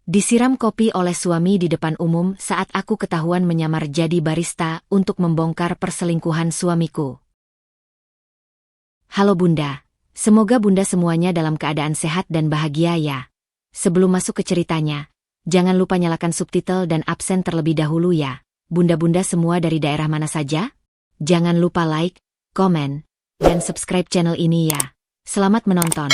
Disiram kopi oleh suami di depan umum saat aku ketahuan menyamar jadi barista untuk membongkar perselingkuhan suamiku. Halo Bunda, semoga Bunda semuanya dalam keadaan sehat dan bahagia ya. Sebelum masuk ke ceritanya, jangan lupa nyalakan subtitle dan absen terlebih dahulu ya. Bunda-bunda semua dari daerah mana saja? Jangan lupa like, komen, dan subscribe channel ini ya. Selamat menonton.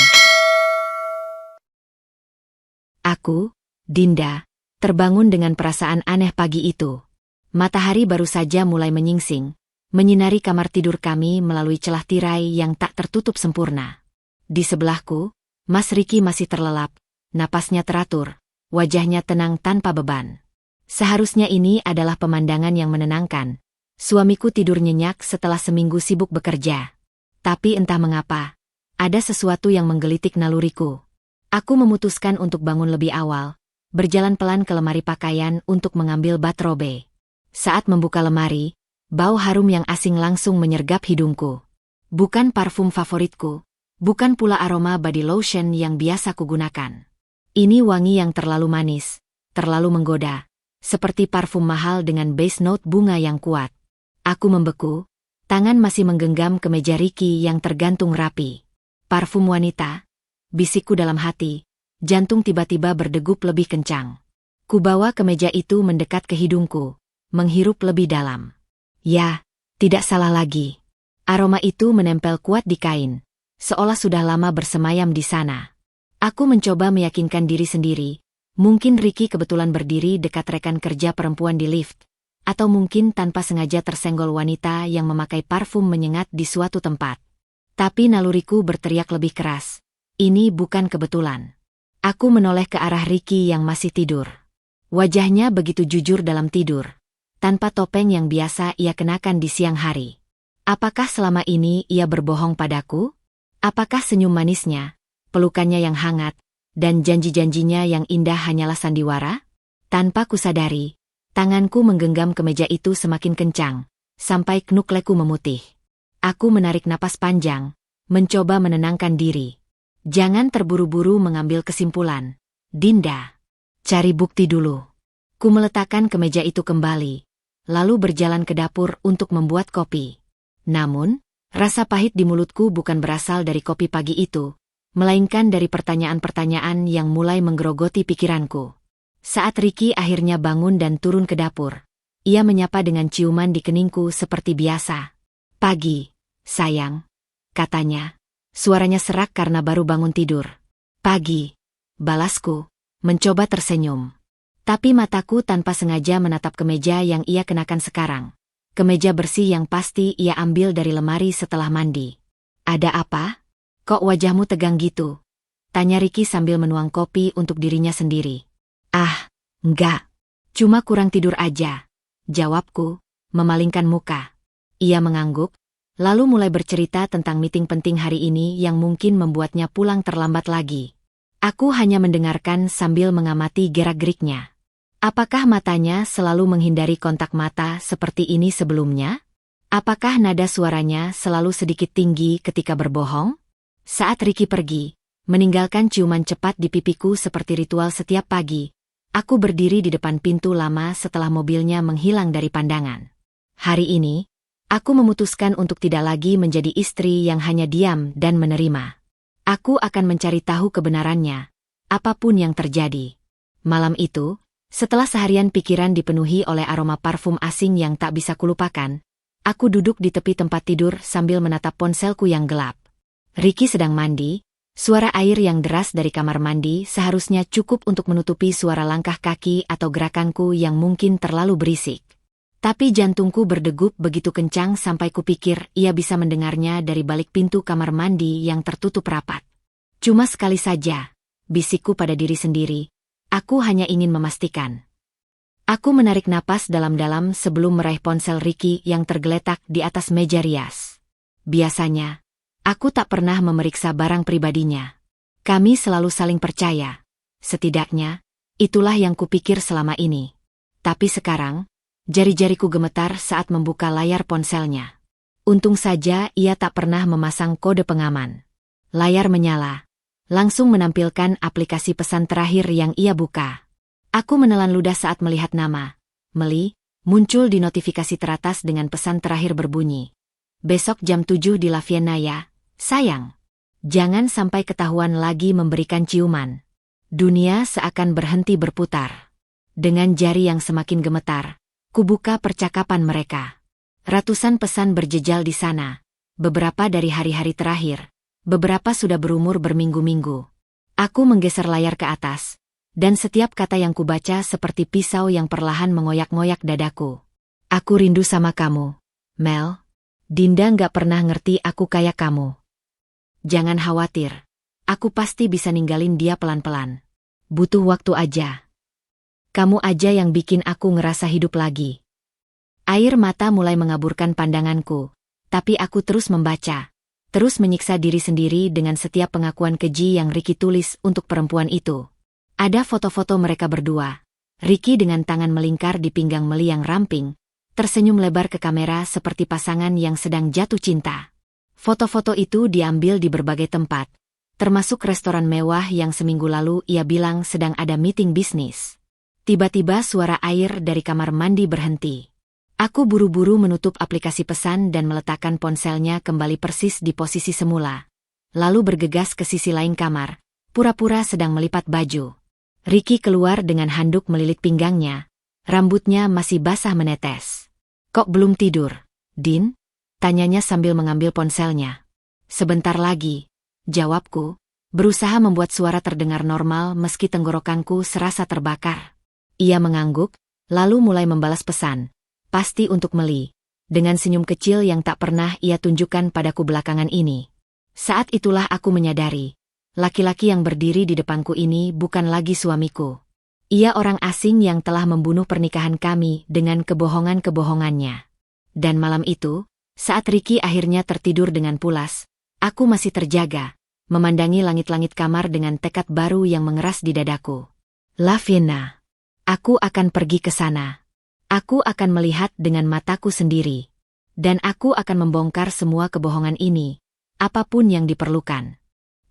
Aku, Dinda, terbangun dengan perasaan aneh pagi itu. Matahari baru saja mulai menyingsing, menyinari kamar tidur kami melalui celah tirai yang tak tertutup sempurna. Di sebelahku, Mas Riki masih terlelap, napasnya teratur, wajahnya tenang tanpa beban. Seharusnya ini adalah pemandangan yang menenangkan. Suamiku tidur nyenyak setelah seminggu sibuk bekerja. Tapi entah mengapa, ada sesuatu yang menggelitik naluriku. Aku memutuskan untuk bangun lebih awal, berjalan pelan ke lemari pakaian untuk mengambil bathrobe. Saat membuka lemari, bau harum yang asing langsung menyergap hidungku. Bukan parfum favoritku, bukan pula aroma body lotion yang biasa kugunakan. Ini wangi yang terlalu manis, terlalu menggoda, seperti parfum mahal dengan base note bunga yang kuat. Aku membeku, tangan masih menggenggam kemeja Riki yang tergantung rapi. Parfum wanita, bisikku dalam hati. Jantung tiba-tiba berdegup lebih kencang. Kubawa kemeja itu mendekat ke hidungku, menghirup lebih dalam. Ya, tidak salah lagi. Aroma itu menempel kuat di kain, seolah sudah lama bersemayam di sana. Aku mencoba meyakinkan diri sendiri, mungkin Riki kebetulan berdiri dekat rekan kerja perempuan di lift, atau mungkin tanpa sengaja tersenggol wanita yang memakai parfum menyengat di suatu tempat. Tapi naluriku berteriak lebih keras. Ini bukan kebetulan. Aku menoleh ke arah Riki yang masih tidur. Wajahnya begitu jujur dalam tidur, tanpa topeng yang biasa ia kenakan di siang hari. Apakah selama ini ia berbohong padaku? Apakah senyum manisnya, pelukannya yang hangat, dan janji-janjinya yang indah hanyalah sandiwara? Tanpa kusadari, tanganku menggenggam kemeja itu semakin kencang, sampai knukleku memutih. Aku menarik napas panjang, mencoba menenangkan diri. Jangan terburu-buru mengambil kesimpulan. Dinda, cari bukti dulu. Ku meletakkan kemeja itu kembali, lalu berjalan ke dapur untuk membuat kopi. Namun, rasa pahit di mulutku bukan berasal dari kopi pagi itu, melainkan dari pertanyaan-pertanyaan yang mulai menggerogoti pikiranku. Saat Riki akhirnya bangun dan turun ke dapur, ia menyapa dengan ciuman di keningku seperti biasa. Pagi, sayang, katanya. Suaranya serak karena baru bangun tidur. Pagi, balasku, mencoba tersenyum. Tapi mataku tanpa sengaja menatap kemeja yang ia kenakan sekarang. Kemeja bersih yang pasti ia ambil dari lemari setelah mandi. Ada apa? Kok wajahmu tegang gitu? Tanya Riki sambil menuang kopi untuk dirinya sendiri. Ah, enggak. Cuma kurang tidur aja, jawabku, memalingkan muka. Ia mengangguk, lalu mulai bercerita tentang meeting penting hari ini yang mungkin membuatnya pulang terlambat lagi. Aku hanya mendengarkan sambil mengamati gerak-geriknya. Apakah matanya selalu menghindari kontak mata seperti ini sebelumnya? Apakah nada suaranya selalu sedikit tinggi ketika berbohong? Saat Riki pergi, meninggalkan ciuman cepat di pipiku seperti ritual setiap pagi, aku berdiri di depan pintu lama setelah mobilnya menghilang dari pandangan. Hari ini, aku memutuskan untuk tidak lagi menjadi istri yang hanya diam dan menerima. Aku akan mencari tahu kebenarannya, apapun yang terjadi. Malam itu, setelah seharian pikiran dipenuhi oleh aroma parfum asing yang tak bisa kulupakan, aku duduk di tepi tempat tidur sambil menatap ponselku yang gelap. Riki sedang mandi, suara air yang deras dari kamar mandi seharusnya cukup untuk menutupi suara langkah kaki atau gerakanku yang mungkin terlalu berisik. Tapi jantungku berdegup begitu kencang sampai kupikir ia bisa mendengarnya dari balik pintu kamar mandi yang tertutup rapat. Cuma sekali saja, bisikku pada diri sendiri, aku hanya ingin memastikan. Aku menarik napas dalam-dalam sebelum meraih ponsel Riki yang tergeletak di atas meja rias. Biasanya, aku tak pernah memeriksa barang pribadinya. Kami selalu saling percaya. Setidaknya, itulah yang kupikir selama ini. Tapi sekarang, jari-jariku gemetar saat membuka layar ponselnya. Untung saja ia tak pernah memasang kode pengaman. Layar menyala, langsung menampilkan aplikasi pesan terakhir yang ia buka. Aku menelan ludah saat melihat nama Meli muncul di notifikasi teratas dengan pesan terakhir berbunyi. Besok jam 7 di La Vienna ya, sayang. Jangan sampai ketahuan lagi memberikan ciuman. Dunia seakan berhenti berputar. Dengan jari yang semakin gemetar, kubuka percakapan mereka. Ratusan pesan berjejal di sana. Beberapa dari hari-hari terakhir. Beberapa sudah berumur berminggu-minggu. Aku menggeser layar ke atas. Dan setiap kata yang kubaca seperti pisau yang perlahan mengoyak-ngoyak dadaku. Aku rindu sama kamu, Mel. Dinda nggak pernah ngerti aku kayak kamu. Jangan khawatir. Aku pasti bisa ninggalin dia pelan-pelan. Butuh waktu aja. Kamu aja yang bikin aku ngerasa hidup lagi. Air mata mulai mengaburkan pandanganku. Tapi aku terus membaca. Terus menyiksa diri sendiri dengan setiap pengakuan keji yang Ricky tulis untuk perempuan itu. Ada foto-foto mereka berdua. Ricky dengan tangan melingkar di pinggang Meli yang ramping, tersenyum lebar ke kamera seperti pasangan yang sedang jatuh cinta. Foto-foto itu diambil di berbagai tempat, termasuk restoran mewah yang seminggu lalu ia bilang sedang ada meeting bisnis. Tiba-tiba suara air dari kamar mandi berhenti. Aku buru-buru menutup aplikasi pesan dan meletakkan ponselnya kembali persis di posisi semula. Lalu bergegas ke sisi lain kamar, pura-pura sedang melipat baju. Ricky keluar dengan handuk melilit pinggangnya. Rambutnya masih basah menetes. Kok belum tidur, Din? Tanyanya sambil mengambil ponselnya. Sebentar lagi, jawabku, berusaha membuat suara terdengar normal meski tenggorokanku serasa terbakar. Ia mengangguk, lalu mulai membalas pesan. Pasti untuk Meli. Dengan senyum kecil yang tak pernah ia tunjukkan padaku belakangan ini. Saat itulah aku menyadari. Laki-laki yang berdiri di depanku ini bukan lagi suamiku. Ia orang asing yang telah membunuh pernikahan kami dengan kebohongan-kebohongannya. Dan malam itu, saat Ricky akhirnya tertidur dengan pulas, aku masih terjaga, memandangi langit-langit kamar dengan tekad baru yang mengeras di dadaku. La Vienna. Aku akan pergi ke sana. Aku akan melihat dengan mataku sendiri. Dan aku akan membongkar semua kebohongan ini, apapun yang diperlukan.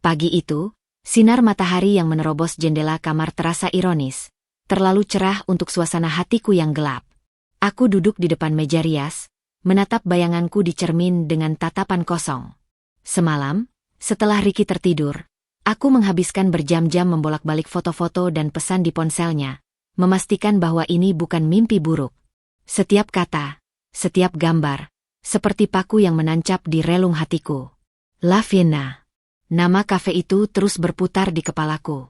Pagi itu, sinar matahari yang menerobos jendela kamar terasa ironis, terlalu cerah untuk suasana hatiku yang gelap. Aku duduk di depan meja rias, menatap bayanganku di cermin dengan tatapan kosong. Semalam, setelah Ricky tertidur, aku menghabiskan berjam-jam membolak-balik foto-foto dan pesan di ponselnya, memastikan bahwa ini bukan mimpi buruk. Setiap kata, setiap gambar, seperti paku yang menancap di relung hatiku. La Vienna. Nama kafe itu terus berputar di kepalaku.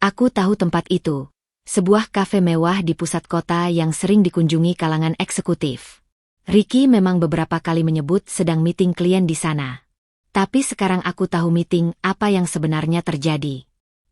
Aku tahu tempat itu, sebuah kafe mewah di pusat kota yang sering dikunjungi kalangan eksekutif. Ricky memang beberapa kali menyebut sedang meeting klien di sana. Tapi sekarang aku tahu meeting apa yang sebenarnya terjadi.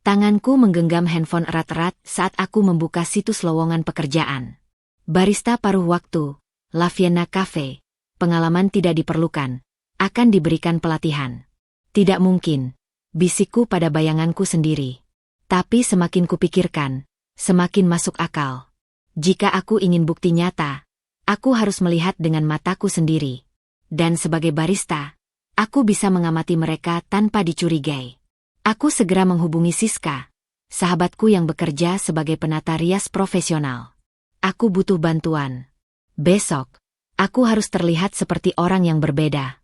Tanganku menggenggam handphone erat-erat saat aku membuka situs lowongan pekerjaan. Barista paruh waktu, La Vienna Cafe, pengalaman tidak diperlukan, akan diberikan pelatihan. Tidak mungkin, bisikku pada bayanganku sendiri. Tapi semakin kupikirkan, semakin masuk akal. Jika aku ingin bukti nyata, aku harus melihat dengan mataku sendiri. Dan sebagai barista, aku bisa mengamati mereka tanpa dicurigai. Aku segera menghubungi Siska, sahabatku yang bekerja sebagai penata rias profesional. Aku butuh bantuan. Besok, aku harus terlihat seperti orang yang berbeda.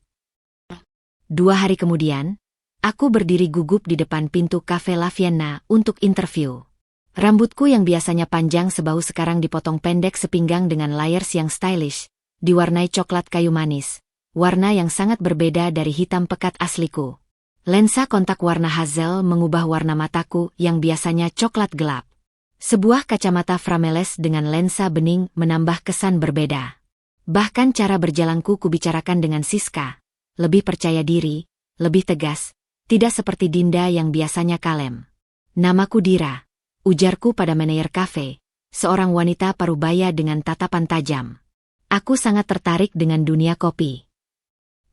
2 hari kemudian, aku berdiri gugup di depan pintu Cafe La Vienna untuk interview. Rambutku yang biasanya panjang sebahu sekarang dipotong pendek sepinggang dengan layers yang stylish, diwarnai coklat kayu manis, warna yang sangat berbeda dari hitam pekat asliku. Lensa kontak warna hazel mengubah warna mataku yang biasanya coklat gelap. Sebuah kacamata frameles dengan lensa bening menambah kesan berbeda. Bahkan cara berjalanku kubicarakan dengan Siska. Lebih percaya diri, lebih tegas, tidak seperti Dinda yang biasanya kalem. Namaku Dira, ujarku pada manajer kafe, seorang wanita parubaya dengan tatapan tajam. Aku sangat tertarik dengan dunia kopi.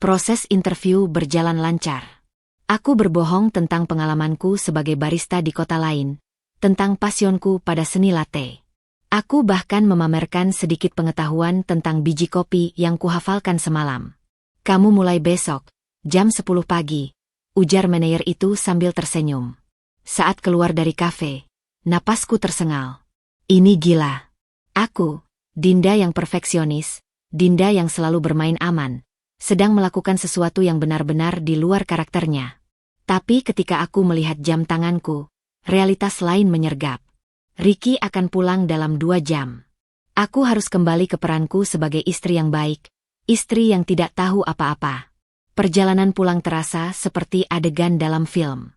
Proses interview berjalan lancar. Aku berbohong tentang pengalamanku sebagai barista di kota lain, tentang pasionku pada seni latte. Aku bahkan memamerkan sedikit pengetahuan tentang biji kopi yang kuhafalkan semalam. Kamu mulai besok, jam 10 pagi, ujar manajer itu sambil tersenyum. Saat keluar dari kafe, napasku tersengal. Ini gila. Aku, Dinda yang perfeksionis, Dinda yang selalu bermain aman, sedang melakukan sesuatu yang benar-benar di luar karakternya. Tapi ketika aku melihat jam tanganku, realitas lain menyergap. Ricky akan pulang dalam 2 jam. Aku harus kembali ke peranku sebagai istri yang baik, istri yang tidak tahu apa-apa. Perjalanan pulang terasa seperti adegan dalam film.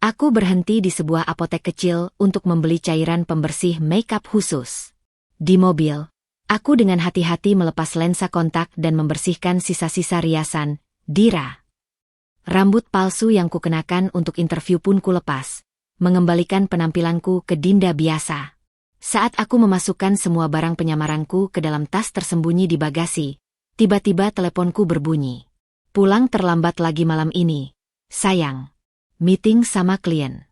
Aku berhenti di sebuah apotek kecil untuk membeli cairan pembersih makeup khusus. Di mobil, aku dengan hati-hati melepas lensa kontak dan membersihkan sisa-sisa riasan, Dira. Rambut palsu yang kukenakan untuk interview pun kulepas, mengembalikan penampilanku ke Dinda biasa. Saat aku memasukkan semua barang penyamaranku ke dalam tas tersembunyi di bagasi, tiba-tiba teleponku berbunyi. Pulang terlambat lagi malam ini, sayang. Meeting sama klien.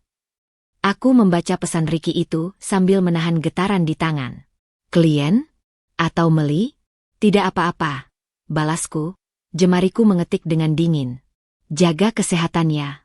Aku membaca pesan Ricky itu sambil menahan getaran di tangan. Klien? Atau Meli? Tidak apa-apa, balasku, jemariku mengetik dengan dingin. Jaga kesehatannya.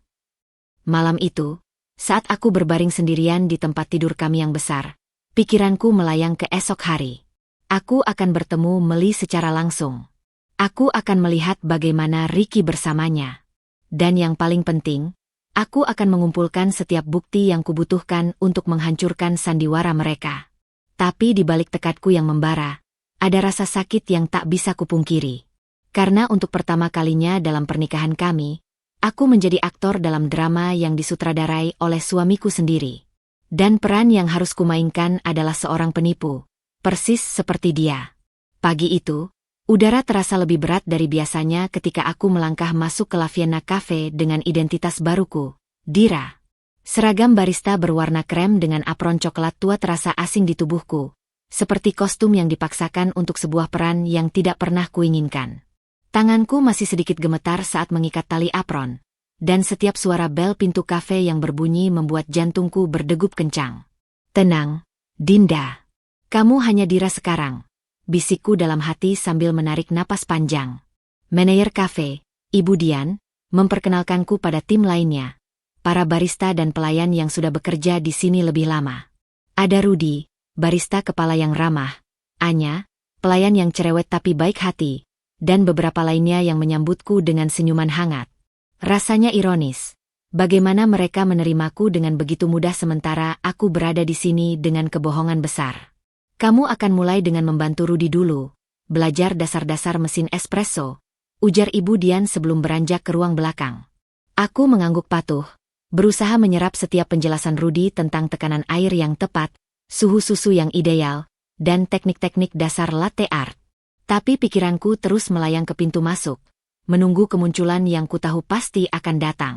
Malam itu, saat aku berbaring sendirian di tempat tidur kami yang besar, pikiranku melayang ke esok hari. Aku akan bertemu Meli secara langsung. Aku akan melihat bagaimana Ricky bersamanya. Dan yang paling penting, aku akan mengumpulkan setiap bukti yang kubutuhkan untuk menghancurkan sandiwara mereka. Tapi di balik tekadku yang membara, ada rasa sakit yang tak bisa kupungkiri. Karena untuk pertama kalinya dalam pernikahan kami, aku menjadi aktor dalam drama yang disutradarai oleh suamiku sendiri. Dan peran yang harus kumainkan adalah seorang penipu, persis seperti dia. Pagi itu, udara terasa lebih berat dari biasanya ketika aku melangkah masuk ke La Vienna Cafe dengan identitas baruku, Dira. Seragam barista berwarna krem dengan apron coklat tua terasa asing di tubuhku, seperti kostum yang dipaksakan untuk sebuah peran yang tidak pernah kuinginkan. Tanganku masih sedikit gemetar saat mengikat tali apron, dan setiap suara bel pintu kafe yang berbunyi membuat jantungku berdegup kencang. Tenang, Dinda. Kamu hanya Dira sekarang, bisikku dalam hati sambil menarik napas panjang. Manajer kafe, Ibu Dian, memperkenalkanku pada tim lainnya, para barista dan pelayan yang sudah bekerja di sini lebih lama. Ada Rudy, barista kepala yang ramah, Anya, pelayan yang cerewet tapi baik hati, dan beberapa lainnya yang menyambutku dengan senyuman hangat. Rasanya ironis, bagaimana mereka menerimaku dengan begitu mudah sementara aku berada di sini dengan kebohongan besar. Kamu akan mulai dengan membantu Rudy dulu, belajar dasar-dasar mesin espresso, ujar Ibu Dian sebelum beranjak ke ruang belakang. Aku mengangguk patuh, berusaha menyerap setiap penjelasan Rudy tentang tekanan air yang tepat, suhu susu yang ideal, dan teknik-teknik dasar latte art. Tapi pikiranku terus melayang ke pintu masuk, menunggu kemunculan yang kutahu pasti akan datang.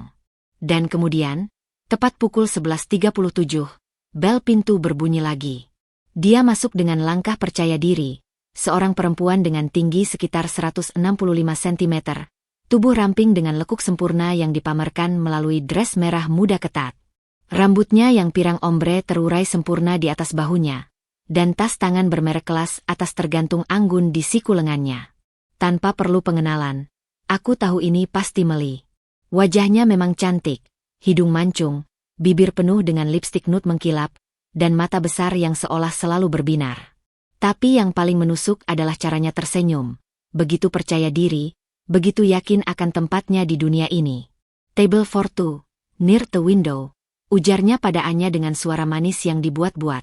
Dan kemudian, tepat pukul 11.37, bel pintu berbunyi lagi. Dia masuk dengan langkah percaya diri, seorang perempuan dengan tinggi sekitar 165 cm, tubuh ramping dengan lekuk sempurna yang dipamerkan melalui dress merah muda ketat. Rambutnya yang pirang ombre terurai sempurna di atas bahunya, dan tas tangan bermerek kelas atas tergantung anggun di siku lengannya. Tanpa perlu pengenalan, aku tahu ini pasti Meli. Wajahnya memang cantik, hidung mancung, bibir penuh dengan lipstik nude mengkilap, dan mata besar yang seolah selalu berbinar. Tapi yang paling menusuk adalah caranya tersenyum, begitu percaya diri, begitu yakin akan tempatnya di dunia ini. Table for two, near the window, ujarnya pada Anya dengan suara manis yang dibuat-buat.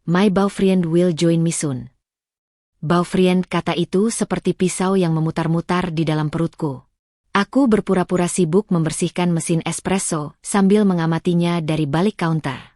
My boyfriend will join me soon. Boyfriend, kata itu seperti pisau yang memutar-mutar di dalam perutku. Aku berpura-pura sibuk membersihkan mesin espresso sambil mengamatinya dari balik counter.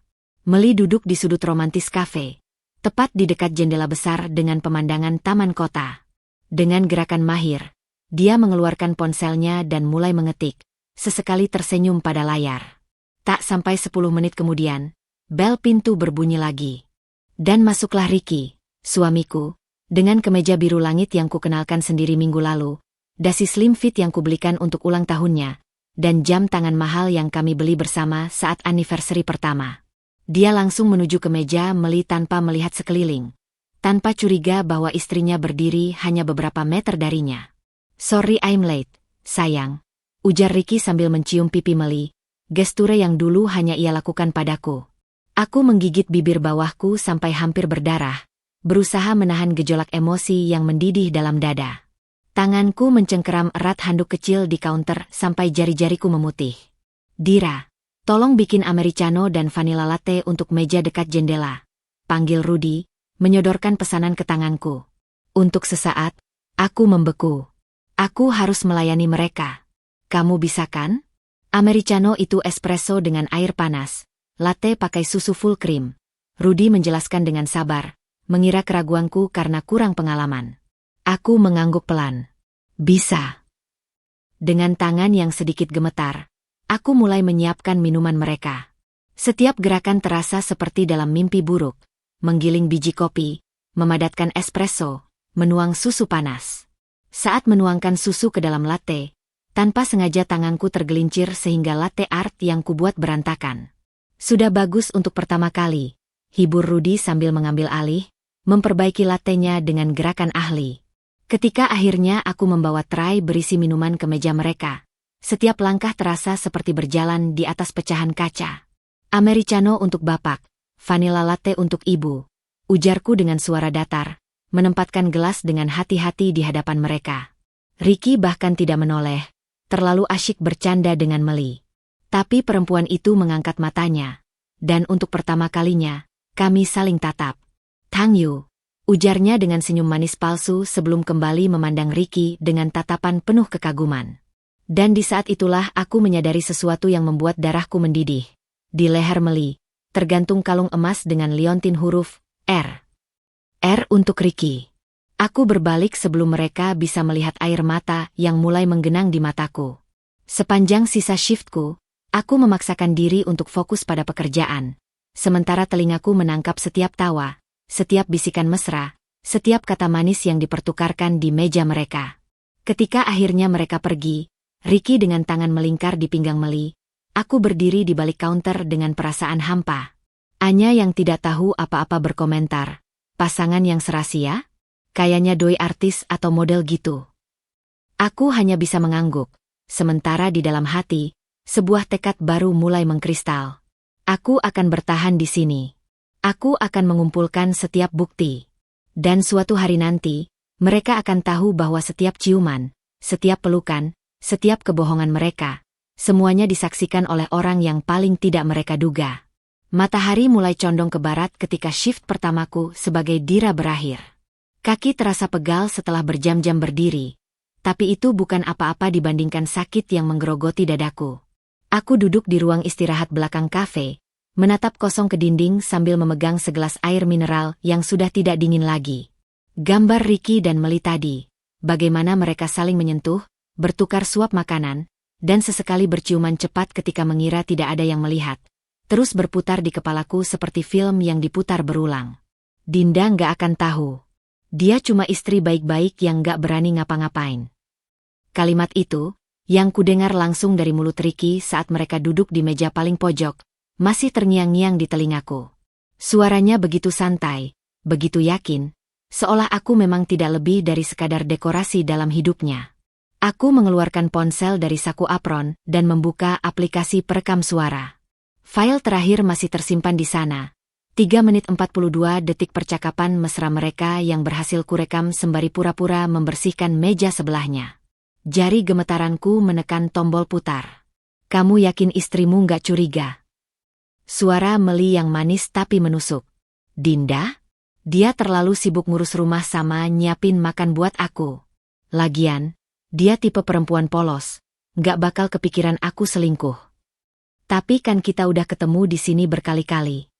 Meli duduk di sudut romantis kafe, tepat di dekat jendela besar dengan pemandangan taman kota. Dengan gerakan mahir, dia mengeluarkan ponselnya dan mulai mengetik, sesekali tersenyum pada layar. Tak sampai 10 menit kemudian, bel pintu berbunyi lagi. Dan masuklah Ricky, suamiku, dengan kemeja biru langit yang kukenalkan sendiri minggu lalu, dasi slim fit yang kubelikan untuk ulang tahunnya, dan jam tangan mahal yang kami beli bersama saat anniversary pertama. Dia langsung menuju ke meja Meli tanpa melihat sekeliling, tanpa curiga bahwa istrinya berdiri hanya beberapa meter darinya. Sorry I'm late, sayang, ujar Ricky sambil mencium pipi Meli, gesture yang dulu hanya ia lakukan padaku. Aku menggigit bibir bawahku sampai hampir berdarah, berusaha menahan gejolak emosi yang mendidih dalam dada. Tanganku mencengkeram erat handuk kecil di counter sampai jari-jariku memutih. Dira, tolong bikin americano dan vanilla latte untuk meja dekat jendela, panggil Rudy, menyodorkan pesanan ke tanganku. Untuk sesaat, aku membeku. Aku harus melayani mereka. Kamu bisa kan? Americano itu espresso dengan air panas. Latte pakai susu full cream. Rudy menjelaskan dengan sabar, mengira keraguanku karena kurang pengalaman. Aku mengangguk pelan. Bisa. Dengan tangan yang sedikit gemetar, aku mulai menyiapkan minuman mereka. Setiap gerakan terasa seperti dalam mimpi buruk. Menggiling biji kopi, memadatkan espresso, menuang susu panas. Saat menuangkan susu ke dalam latte, tanpa sengaja tanganku tergelincir sehingga latte art yang kubuat berantakan. Sudah bagus untuk pertama kali, hibur Rudy sambil mengambil alih, memperbaiki lattenya dengan gerakan ahli. Ketika akhirnya aku membawa tray berisi minuman ke meja mereka, setiap langkah terasa seperti berjalan di atas pecahan kaca. Americano untuk bapak, vanilla latte untuk ibu, ujarku dengan suara datar, menempatkan gelas dengan hati-hati di hadapan mereka. Ricky bahkan tidak menoleh, terlalu asyik bercanda dengan Meli. Tapi perempuan itu mengangkat matanya, dan untuk pertama kalinya, kami saling tatap. Tang Yu, ujarnya dengan senyum manis palsu sebelum kembali memandang Ricky dengan tatapan penuh kekaguman. Dan di saat itulah aku menyadari sesuatu yang membuat darahku mendidih. Di leher Meli, tergantung kalung emas dengan liontin huruf R. R untuk Ricky. Aku berbalik sebelum mereka bisa melihat air mata yang mulai menggenang di mataku. Sepanjang sisa shiftku, aku memaksakan diri untuk fokus pada pekerjaan. Sementara telingaku menangkap setiap tawa, setiap bisikan mesra, setiap kata manis yang dipertukarkan di meja mereka. Ketika akhirnya mereka pergi, Ricky dengan tangan melingkar di pinggang Meli, aku berdiri di balik counter dengan perasaan hampa. Anya yang tidak tahu apa-apa berkomentar, pasangan yang serasia? Kayaknya doi artis atau model gitu. Aku hanya bisa mengangguk, sementara di dalam hati, sebuah tekad baru mulai mengkristal. Aku akan bertahan di sini. Aku akan mengumpulkan setiap bukti. Dan suatu hari nanti, mereka akan tahu bahwa setiap ciuman, setiap pelukan, setiap kebohongan mereka, semuanya disaksikan oleh orang yang paling tidak mereka duga. Matahari mulai condong ke barat ketika shift pertamaku sebagai Dira berakhir. Kaki terasa pegal setelah berjam-jam berdiri, tapi itu bukan apa-apa dibandingkan sakit yang menggerogoti dadaku. Aku duduk di ruang istirahat belakang kafe, menatap kosong ke dinding sambil memegang segelas air mineral yang sudah tidak dingin lagi. Gambar Ricky dan Meli tadi, bagaimana mereka saling menyentuh, bertukar suap makanan, dan sesekali berciuman cepat ketika mengira tidak ada yang melihat, terus berputar di kepalaku seperti film yang diputar berulang. Dinda nggak akan tahu. Dia cuma istri baik-baik yang nggak berani ngapa-ngapain. Kalimat itu, yang kudengar langsung dari mulut Ricky saat mereka duduk di meja paling pojok, masih terngiang-ngiang di telingaku. Suaranya begitu santai, begitu yakin, seolah aku memang tidak lebih dari sekadar dekorasi dalam hidupnya. Aku mengeluarkan ponsel dari saku apron dan membuka aplikasi perekam suara. File terakhir masih tersimpan di sana. 3 menit 42 detik percakapan mesra mereka yang berhasil kurekam sembari pura-pura membersihkan meja sebelahnya. Jari gemetaranku menekan tombol putar. Kamu yakin istrimu nggak curiga? Suara Meli yang manis tapi menusuk. Dinda? Dia terlalu sibuk ngurus rumah sama nyiapin makan buat aku. Lagian, dia tipe perempuan polos, nggak bakal kepikiran aku selingkuh. Tapi kan kita udah ketemu di sini berkali-kali.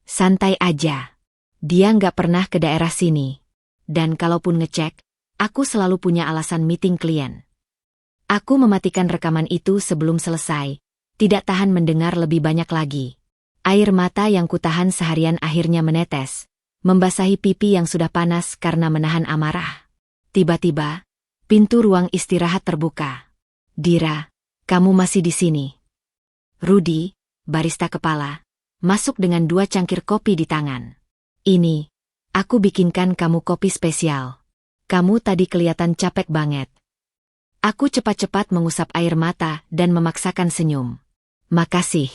Santai aja. Dia nggak pernah ke daerah sini. Dan kalaupun ngecek, aku selalu punya alasan meeting klien. Aku mematikan rekaman itu sebelum selesai, tidak tahan mendengar lebih banyak lagi. Air mata yang kutahan seharian akhirnya menetes, membasahi pipi yang sudah panas karena menahan amarah. Tiba-tiba, pintu ruang istirahat terbuka. Dira, kamu masih di sini. Rudy, barista kepala, masuk dengan 2 cangkir kopi di tangan. Ini, aku bikinkan kamu kopi spesial. Kamu tadi kelihatan capek banget. Aku cepat-cepat mengusap air mata dan memaksakan senyum. Makasih,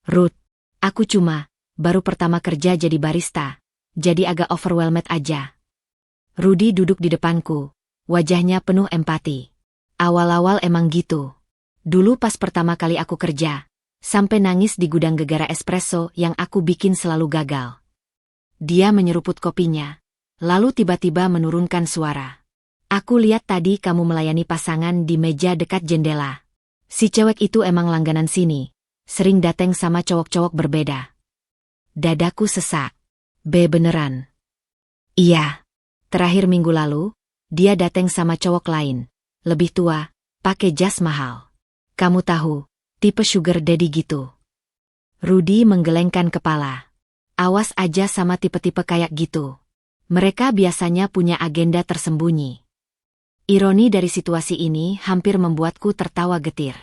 Ruth. Aku cuma, baru pertama kerja jadi barista, jadi agak overwhelmed aja. Rudy duduk di depanku, wajahnya penuh empati. Awal-awal emang gitu. Dulu pas pertama kali aku kerja, sampai nangis di gudang gegara espresso yang aku bikin selalu gagal. Dia menyeruput kopinya, lalu tiba-tiba menurunkan suara. Aku lihat tadi kamu melayani pasangan di meja dekat jendela. Si cewek itu emang langganan sini, sering dateng sama cowok-cowok berbeda. Dadaku sesak. Beneran? Iya. Terakhir minggu lalu, dia dateng sama cowok lain. Lebih tua, pakai jas mahal. Kamu tahu, tipe sugar daddy gitu. Rudy menggelengkan kepala. Awas aja sama tipe-tipe kayak gitu. Mereka biasanya punya agenda tersembunyi. Ironi dari situasi ini hampir membuatku tertawa getir.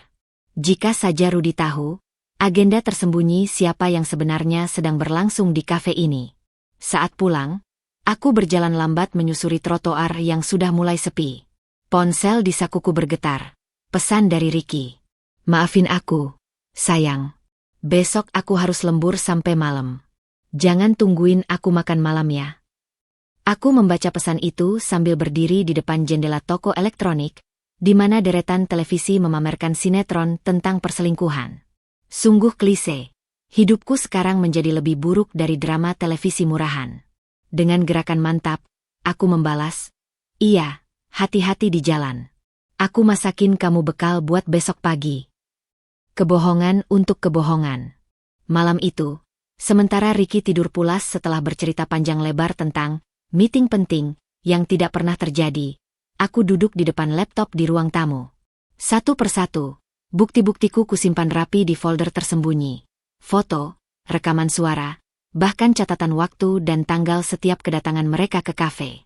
Jika saja Rudy tahu, agenda tersembunyi siapa yang sebenarnya sedang berlangsung di kafe ini. Saat pulang, aku berjalan lambat menyusuri trotoar yang sudah mulai sepi. Ponsel di sakuku bergetar. Pesan dari Ricky. Maafin aku, sayang. Besok aku harus lembur sampai malam. Jangan tungguin aku makan malam ya. Aku membaca pesan itu sambil berdiri di depan jendela toko elektronik, di mana deretan televisi memamerkan sinetron tentang perselingkuhan. Sungguh klise. Hidupku sekarang menjadi lebih buruk dari drama televisi murahan. Dengan gerakan mantap, aku membalas, iya, hati-hati di jalan. Aku masakin kamu bekal buat besok pagi. Kebohongan untuk kebohongan. Malam itu, sementara Ricky tidur pulas setelah bercerita panjang lebar tentang meeting penting yang tidak pernah terjadi, aku duduk di depan laptop di ruang tamu. Satu persatu, bukti-buktiku kusimpan rapi di folder tersembunyi. Foto, rekaman suara, bahkan catatan waktu dan tanggal setiap kedatangan mereka ke kafe.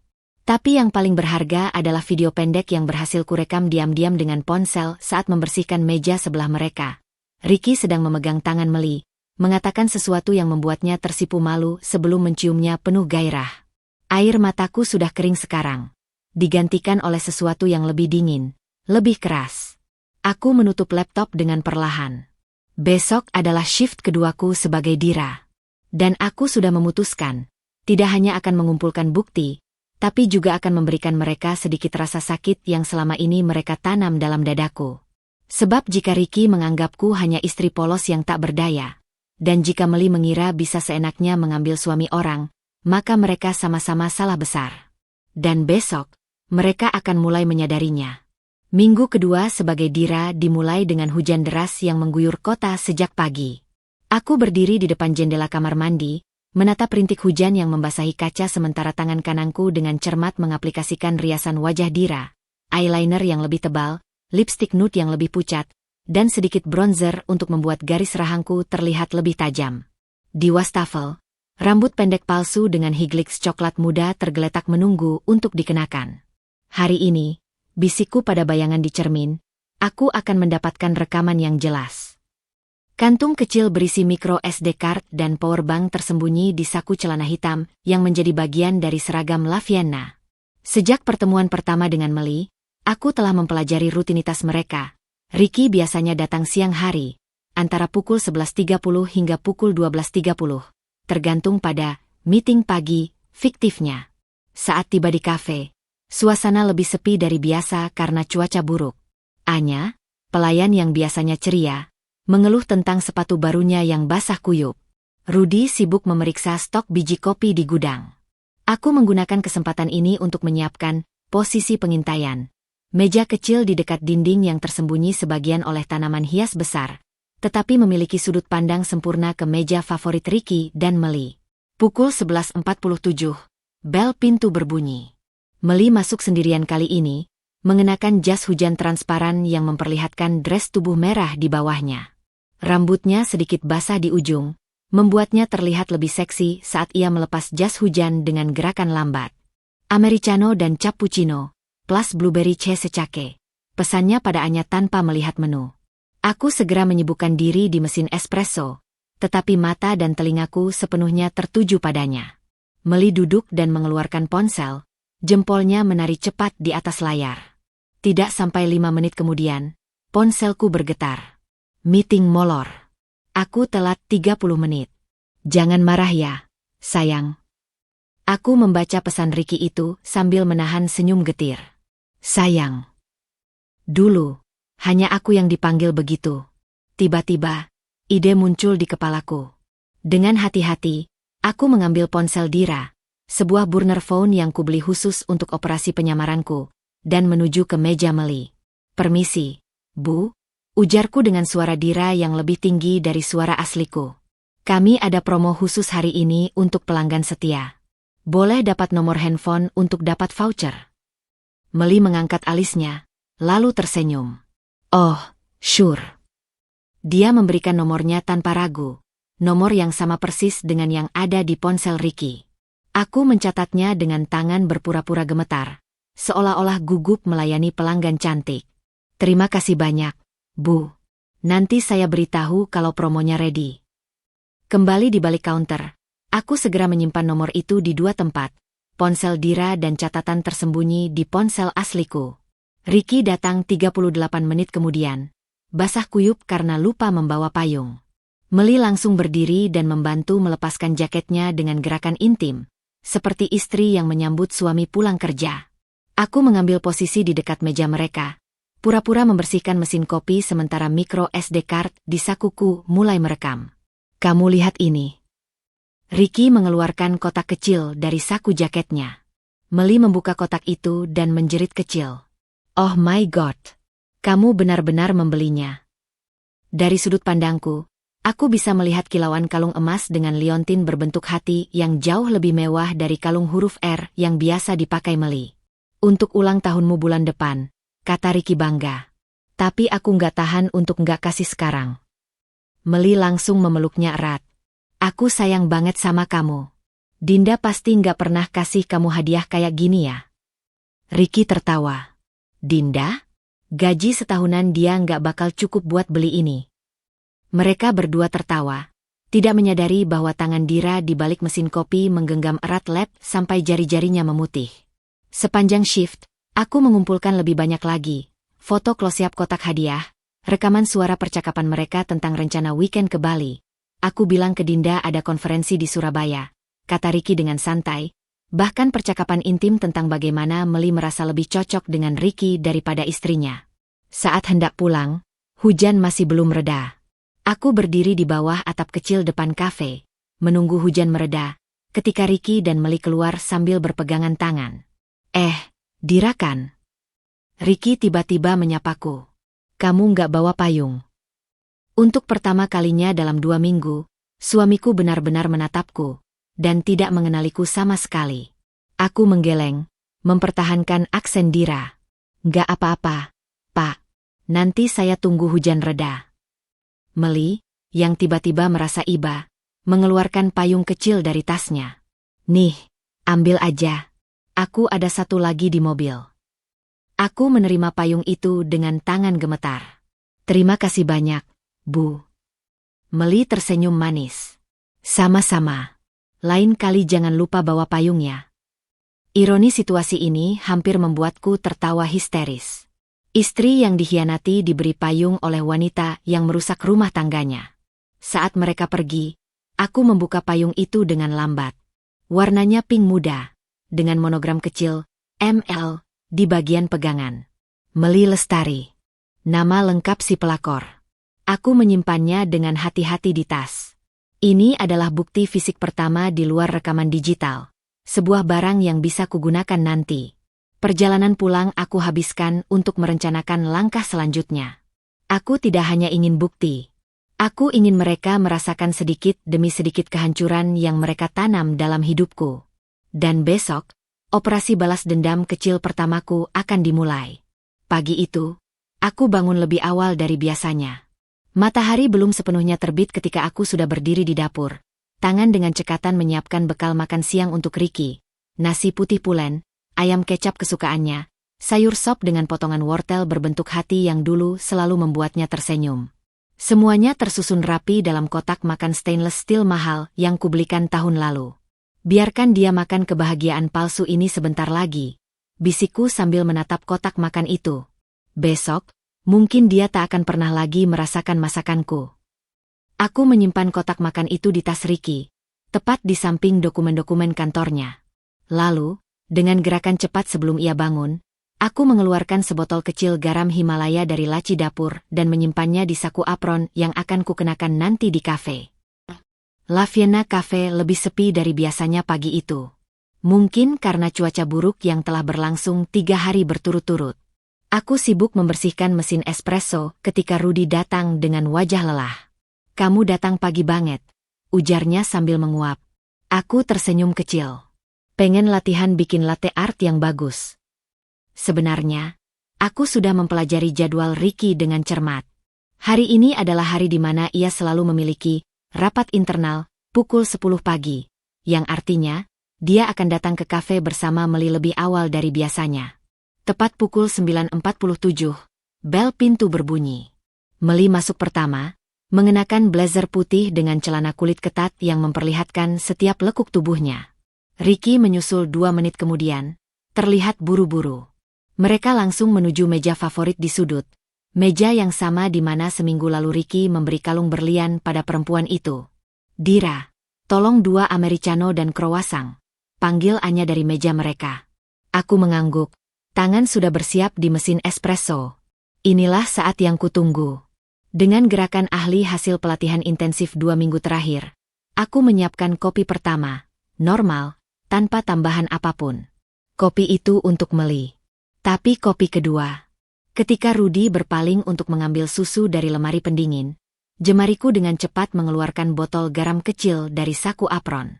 Tapi yang paling berharga adalah video pendek yang berhasil kurekam diam-diam dengan ponsel saat membersihkan meja sebelah mereka. Ricky sedang memegang tangan Meli, mengatakan sesuatu yang membuatnya tersipu malu sebelum menciumnya penuh gairah. Air mataku sudah kering sekarang. Digantikan oleh sesuatu yang lebih dingin, lebih keras. Aku menutup laptop dengan perlahan. Besok adalah shift keduaku sebagai dira. Dan aku sudah memutuskan, tidak hanya akan mengumpulkan bukti, tapi juga akan memberikan mereka sedikit rasa sakit yang selama ini mereka tanam dalam dadaku. Sebab jika Ricky menganggapku hanya istri polos yang tak berdaya, dan jika Meli mengira bisa seenaknya mengambil suami orang, maka mereka sama-sama salah besar. Dan besok, mereka akan mulai menyadarinya. Minggu kedua sebagai dira dimulai dengan hujan deras yang mengguyur kota sejak pagi. Aku berdiri di depan jendela kamar mandi, menatap rintik hujan yang membasahi kaca sementara tangan kananku dengan cermat mengaplikasikan riasan wajah dira, eyeliner yang lebih tebal, lipstik nude yang lebih pucat, dan sedikit bronzer untuk membuat garis rahangku terlihat lebih tajam. Di wastafel, rambut pendek palsu dengan higliks coklat muda tergeletak menunggu untuk dikenakan. Hari ini, bisikku pada bayangan di cermin, aku akan mendapatkan rekaman yang jelas. Kantung kecil berisi micro SD card dan powerbank tersembunyi di saku celana hitam yang menjadi bagian dari seragam La Vienna. Sejak pertemuan pertama dengan Meli, aku telah mempelajari rutinitas mereka. Ricky biasanya datang siang hari, antara pukul 11.30 hingga pukul 12.30, tergantung pada meeting pagi fiktifnya. Saat tiba di kafe, suasana lebih sepi dari biasa karena cuaca buruk. Anya, pelayan yang biasanya ceria, mengeluh tentang sepatu barunya yang basah kuyup. Rudy sibuk memeriksa stok biji kopi di gudang. Aku menggunakan kesempatan ini untuk menyiapkan posisi pengintaian. Meja kecil di dekat dinding yang tersembunyi sebagian oleh tanaman hias besar, tetapi memiliki sudut pandang sempurna ke meja favorit Ricky dan Meli. Pukul 11.47, bel pintu berbunyi. Meli masuk sendirian kali ini, mengenakan jas hujan transparan yang memperlihatkan dress tubuh merah di bawahnya. Rambutnya sedikit basah di ujung, membuatnya terlihat lebih seksi saat ia melepas jas hujan dengan gerakan lambat. Americano dan cappuccino, plus blueberry cheese secake. Pesannya pada Anya tanpa melihat menu. Aku segera menyibukkan diri di mesin espresso, tetapi mata dan telingaku sepenuhnya tertuju padanya. Meli duduk dan mengeluarkan ponsel. Jempolnya menari cepat di atas layar. Tidak sampai 5 menit kemudian, ponselku bergetar. Meeting molor. Aku telat 30 menit. Jangan marah ya, sayang. Aku membaca pesan Ricky itu sambil menahan senyum getir. Sayang. Dulu, hanya aku yang dipanggil begitu. Tiba-tiba, ide muncul di kepalaku. Dengan hati-hati, aku mengambil ponsel Dira, sebuah burner phone yang kubeli khusus untuk operasi penyamaranku, dan menuju ke meja Meli. Permisi, Bu, ujarku dengan suara Dira yang lebih tinggi dari suara asliku. Kami ada promo khusus hari ini untuk pelanggan setia. Boleh dapat nomor handphone untuk dapat voucher. Meli mengangkat alisnya, lalu tersenyum. Oh, sure. Dia memberikan nomornya tanpa ragu. Nomor yang sama persis dengan yang ada di ponsel Ricky. Aku mencatatnya dengan tangan berpura-pura gemetar, seolah-olah gugup melayani pelanggan cantik. Terima kasih banyak, Bu. Nanti saya beritahu kalau promonya ready. Kembali di balik counter, aku segera menyimpan nomor itu di dua tempat, ponsel Dira dan catatan tersembunyi di ponsel asliku. Ricky datang 38 menit kemudian, basah kuyup karena lupa membawa payung. Meli langsung berdiri dan membantu melepaskan jaketnya dengan gerakan intim, seperti istri yang menyambut suami pulang kerja. Aku mengambil posisi di dekat meja mereka, pura-pura membersihkan mesin kopi sementara micro SD card di sakuku mulai merekam. Kamu lihat ini. Ricky mengeluarkan kotak kecil dari saku jaketnya. Meli membuka kotak itu dan menjerit kecil. Oh my God. Kamu benar-benar membelinya. Dari sudut pandangku, aku bisa melihat kilauan kalung emas dengan liontin berbentuk hati yang jauh lebih mewah dari kalung huruf R yang biasa dipakai Meli. Untuk ulang tahunmu bulan depan, kata Ricky bangga. Tapi aku nggak tahan untuk nggak kasih sekarang. Meli langsung memeluknya erat. Aku sayang banget sama kamu. Dinda pasti nggak pernah kasih kamu hadiah kayak gini ya. Ricky tertawa. Dinda? Gaji setahunan dia nggak bakal cukup buat beli ini. Mereka berdua tertawa, tidak menyadari bahwa tangan Dira di balik mesin kopi menggenggam erat lap sampai jari-jarinya memutih. Sepanjang shift, aku mengumpulkan lebih banyak lagi. Foto close-up kotak hadiah, rekaman suara percakapan mereka tentang rencana weekend ke Bali. Aku bilang ke Dinda ada konferensi di Surabaya, kata Ricky dengan santai. Bahkan percakapan intim tentang bagaimana Meli merasa lebih cocok dengan Ricky daripada istrinya. Saat hendak pulang, hujan masih belum reda. Aku berdiri di bawah atap kecil depan kafe, menunggu hujan mereda, ketika Ricky dan Meli keluar sambil berpegangan tangan. Dira kan? Ricky tiba-tiba menyapaku. Kamu nggak bawa payung. Untuk pertama kalinya dalam 2 minggu, suamiku benar-benar menatapku, dan tidak mengenaliku sama sekali. Aku menggeleng, mempertahankan aksen Dira. Nggak apa-apa, Pak. Nanti saya tunggu hujan reda. Meli, yang tiba-tiba merasa iba, mengeluarkan payung kecil dari tasnya. Nih, ambil aja. Aku ada satu lagi di mobil. Aku menerima payung itu dengan tangan gemetar. Terima kasih banyak, Bu. Meli tersenyum manis. Sama-sama. Lain kali jangan lupa bawa payungnya. Ironi situasi ini hampir membuatku tertawa histeris. Istri yang dikhianati diberi payung oleh wanita yang merusak rumah tangganya. Saat mereka pergi, aku membuka payung itu dengan lambat. Warnanya pink muda, dengan monogram kecil, ML, di bagian pegangan. Meli Lestari. Nama lengkap si pelakor. Aku menyimpannya dengan hati-hati di tas. Ini adalah bukti fisik pertama di luar rekaman digital. Sebuah barang yang bisa kugunakan nanti. Perjalanan pulang aku habiskan untuk merencanakan langkah selanjutnya. Aku tidak hanya ingin bukti. Aku ingin mereka merasakan sedikit demi sedikit kehancuran yang mereka tanam dalam hidupku. Dan besok, operasi balas dendam kecil pertamaku akan dimulai. Pagi itu, aku bangun lebih awal dari biasanya. Matahari belum sepenuhnya terbit ketika aku sudah berdiri di dapur. Tangan dengan cekatan menyiapkan bekal makan siang untuk Ricky. Nasi putih pulen, ayam kecap kesukaannya, sayur sop dengan potongan wortel berbentuk hati yang dulu selalu membuatnya tersenyum. Semuanya tersusun rapi dalam kotak makan stainless steel mahal yang kubelikan tahun lalu. Biarkan dia makan kebahagiaan palsu ini sebentar lagi, bisikku sambil menatap kotak makan itu. Besok, mungkin dia tak akan pernah lagi merasakan masakanku. Aku menyimpan kotak makan itu di tas Ricky, tepat di samping dokumen-dokumen kantornya. Lalu, dengan gerakan cepat sebelum ia bangun, aku mengeluarkan sebotol kecil garam Himalaya dari laci dapur dan menyimpannya di saku apron yang akan kukenakan nanti di kafe. La Vienna Cafe lebih sepi dari biasanya pagi itu. Mungkin karena cuaca buruk yang telah berlangsung 3 hari berturut-turut. Aku sibuk membersihkan mesin espresso ketika Rudy datang dengan wajah lelah. "Kamu datang pagi banget," ujarnya sambil menguap. Aku tersenyum kecil. "Pengen latihan bikin latte art yang bagus." Sebenarnya, aku sudah mempelajari jadwal Ricky dengan cermat. Hari ini adalah hari di mana ia selalu memiliki rapat internal pukul 10 pagi, yang artinya dia akan datang ke kafe bersama Meli lebih awal dari biasanya. Tepat pukul 9.47, bel pintu berbunyi. Meli masuk pertama, mengenakan blazer putih dengan celana kulit ketat yang memperlihatkan setiap lekuk tubuhnya. Ricky menyusul 2 menit kemudian, terlihat buru-buru. Mereka langsung menuju meja favorit di sudut, meja yang sama di mana seminggu lalu Ricky memberi kalung berlian pada perempuan itu. "Dira, tolong 2 americano dan croissant," panggil Anya dari meja mereka. Aku mengangguk, tangan sudah bersiap di mesin espresso. Inilah saat yang kutunggu. Dengan gerakan ahli hasil pelatihan intensif 2 minggu terakhir, aku menyiapkan kopi pertama, normal, tanpa tambahan apapun. Kopi itu untuk Meli. Tapi kopi kedua. Ketika Rudy berpaling untuk mengambil susu dari lemari pendingin, jemariku dengan cepat mengeluarkan botol garam kecil dari saku apron.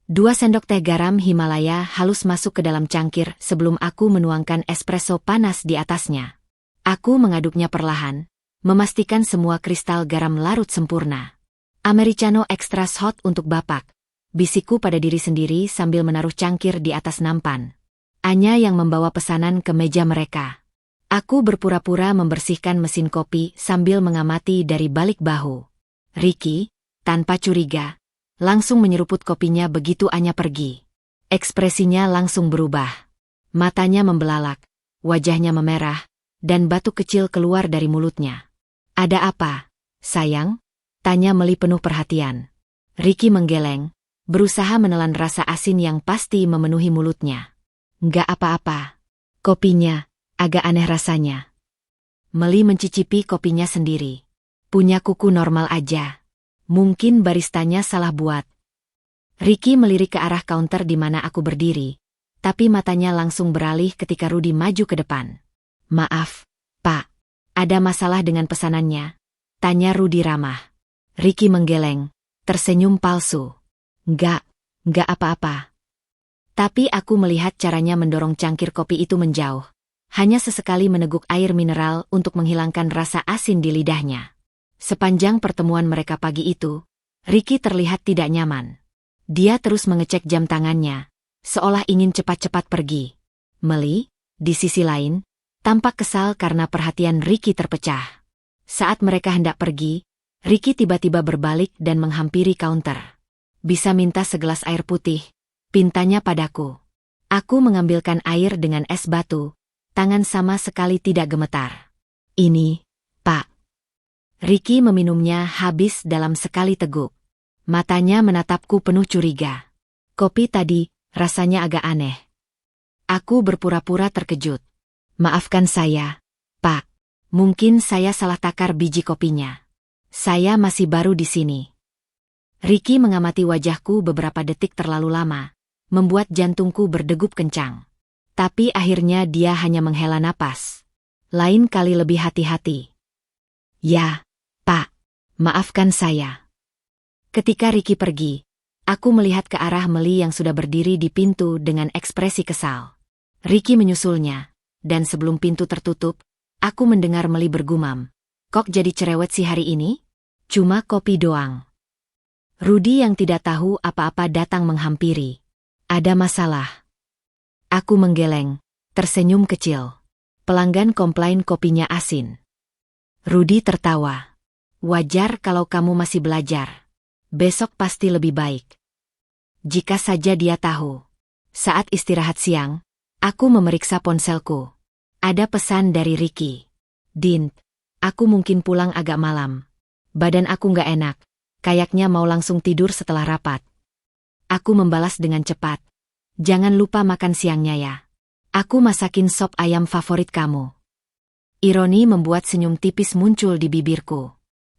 2 sendok teh garam Himalaya halus masuk ke dalam cangkir sebelum aku menuangkan espresso panas di atasnya. Aku mengaduknya perlahan, memastikan semua kristal garam larut sempurna. "Americano extra hot untuk Bapak," bisikku pada diri sendiri sambil menaruh cangkir di atas nampan. Anya yang membawa pesanan ke meja mereka. Aku berpura-pura membersihkan mesin kopi sambil mengamati dari balik bahu. Ricky, tanpa curiga, langsung menyeruput kopinya begitu Anya pergi. Ekspresinya langsung berubah. Matanya membelalak, wajahnya memerah, dan batuk kecil keluar dari mulutnya. "Ada apa, sayang?" tanya Meli penuh perhatian. Ricky menggeleng, berusaha menelan rasa asin yang pasti memenuhi mulutnya. "Nggak apa-apa. Kopinya agak aneh rasanya." Meli mencicipi kopinya sendiri. "Punya kuku normal aja. Mungkin baristanya salah buat." Ricky melirik ke arah counter di mana aku berdiri, tapi matanya langsung beralih ketika Rudy maju ke depan. "Maaf, Pak. Ada masalah dengan pesanannya?" tanya Rudy ramah. Ricky menggeleng, tersenyum palsu. Enggak apa-apa." Tapi aku melihat caranya mendorong cangkir kopi itu menjauh. Hanya sesekali meneguk air mineral untuk menghilangkan rasa asin di lidahnya. Sepanjang pertemuan mereka pagi itu, Ricky terlihat tidak nyaman. Dia terus mengecek jam tangannya, seolah ingin cepat-cepat pergi. Meli, di sisi lain, tampak kesal karena perhatian Ricky terpecah. Saat mereka hendak pergi, Ricky tiba-tiba berbalik dan menghampiri counter. "Bisa minta segelas air putih?" pintanya padaku. Aku mengambilkan air dengan es batu, tangan sama sekali tidak gemetar. "Ini, Pak." Ricky meminumnya habis dalam sekali teguk. Matanya menatapku penuh curiga. "Kopi tadi, rasanya agak aneh." Aku berpura-pura terkejut. "Maafkan saya, Pak. Mungkin saya salah takar biji kopinya. Saya masih baru di sini." Ricky mengamati wajahku beberapa detik terlalu lama, membuat jantungku berdegup kencang. Tapi akhirnya dia hanya menghela napas. "Lain kali lebih hati-hati." "Ya, Pak. Maafkan saya." Ketika Ricky pergi, aku melihat ke arah Meli yang sudah berdiri di pintu dengan ekspresi kesal. Ricky menyusulnya, dan sebelum pintu tertutup, aku mendengar Meli bergumam, "Kok jadi cerewet sih hari ini? Cuma kopi doang." Rudy yang tidak tahu apa-apa datang menghampiri. "Ada masalah?" Aku menggeleng, tersenyum kecil. "Pelanggan komplain kopinya asin." Rudy tertawa. "Wajar kalau kamu masih belajar. Besok pasti lebih baik." Jika saja dia tahu. Saat istirahat siang, aku memeriksa ponselku. Ada pesan dari Ricky. "Din, aku mungkin pulang agak malam. Badan aku nggak enak, Kayaknya mau langsung tidur setelah rapat. Aku membalas dengan cepat. Jangan lupa makan siangnya ya. Aku masakin sop ayam favorit kamu. Ironi membuat senyum tipis muncul di bibirku.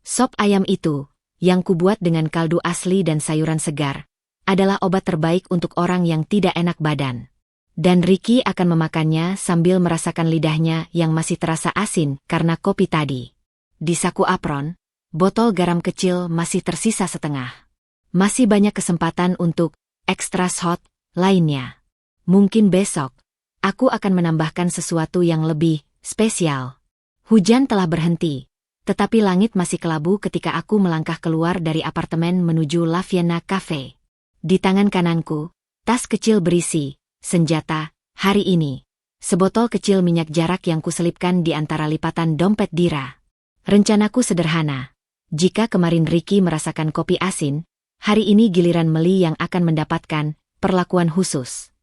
Sop ayam itu, yang kubuat dengan kaldu asli dan sayuran segar, adalah obat terbaik untuk orang yang tidak enak badan. Dan Ricky akan memakannya sambil merasakan lidahnya yang masih terasa asin karena kopi tadi. Di saku apron, botol garam kecil masih tersisa setengah. Masih banyak kesempatan untuk extra hot lainnya. Mungkin besok, aku akan menambahkan sesuatu yang lebih spesial. Hujan telah berhenti, tetapi langit masih kelabu ketika aku melangkah keluar dari apartemen menuju La Vienna Cafe. Di tangan kananku, tas kecil berisi senjata, hari ini. Sebotol kecil minyak jarak yang kuselipkan di antara lipatan dompet Dira. Rencanaku sederhana. Jika kemarin Ricky merasakan kopi asin, hari ini giliran Meli yang akan mendapatkan perlakuan khusus.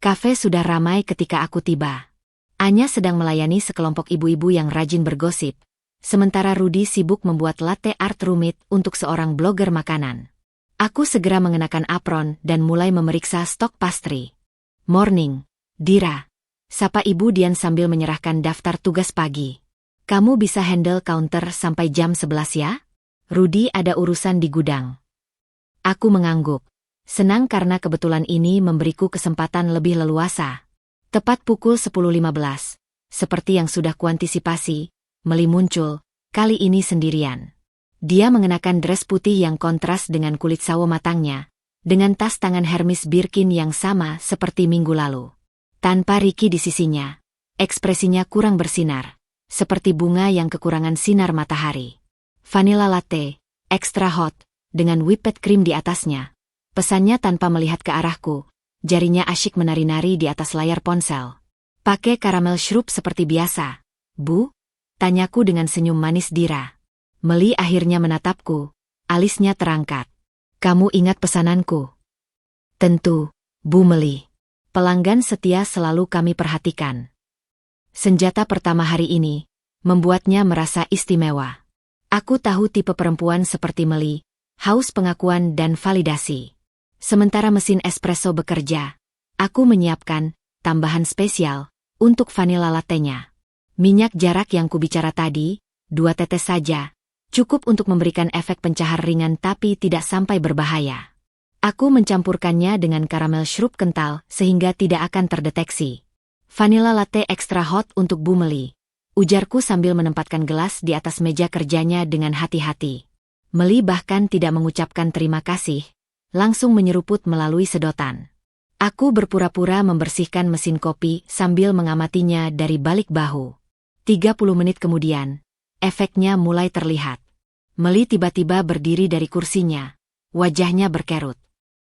Kafe sudah ramai ketika aku tiba. Anya sedang melayani sekelompok ibu-ibu yang rajin bergosip, sementara Rudy sibuk membuat latte art rumit untuk seorang blogger makanan. Aku segera mengenakan apron dan mulai memeriksa stok pastry. Morning, Dira. Sapa Ibu Dian sambil menyerahkan daftar tugas pagi. Kamu bisa handle counter sampai jam 11 ya? Rudy ada urusan di gudang. Aku mengangguk. Senang karena kebetulan ini memberiku kesempatan lebih leluasa. Tepat pukul 10.15. Seperti yang sudah kuantisipasi, Meli muncul, kali ini sendirian. Dia mengenakan dress putih yang kontras dengan kulit sawo matangnya, dengan tas tangan Hermes Birkin yang sama seperti minggu lalu. Tanpa Ricky di sisinya, ekspresinya kurang bersinar, seperti bunga yang kekurangan sinar matahari. Vanilla latte, extra hot, dengan whipped cream di atasnya. Pesannya tanpa melihat ke arahku, jarinya asyik menari-nari di atas layar ponsel. Pakai karamel syrup seperti biasa, Bu? Tanyaku dengan senyum manis Dira. Meli akhirnya menatapku, alisnya terangkat. Kamu ingat pesananku? Tentu, Bu Meli. Pelanggan setia selalu kami perhatikan. Senjata pertama hari ini, membuatnya merasa istimewa. Aku tahu tipe perempuan seperti Meli, haus pengakuan dan validasi. Sementara mesin espresso bekerja, aku menyiapkan tambahan spesial untuk vanilla latte-nya. Minyak jarak yang kubicara tadi, 2 tetes saja, cukup untuk memberikan efek pencahar ringan tapi tidak sampai berbahaya. Aku mencampurkannya dengan karamel syrup kental sehingga tidak akan terdeteksi. Vanilla latte extra hot untuk Bu Meli, ujarku sambil menempatkan gelas di atas meja kerjanya dengan hati-hati. Meli bahkan tidak mengucapkan terima kasih, langsung menyeruput melalui sedotan. Aku berpura-pura membersihkan mesin kopi sambil mengamatinya dari balik bahu. 30 menit kemudian, efeknya mulai terlihat. Meli tiba-tiba berdiri dari kursinya, wajahnya berkerut.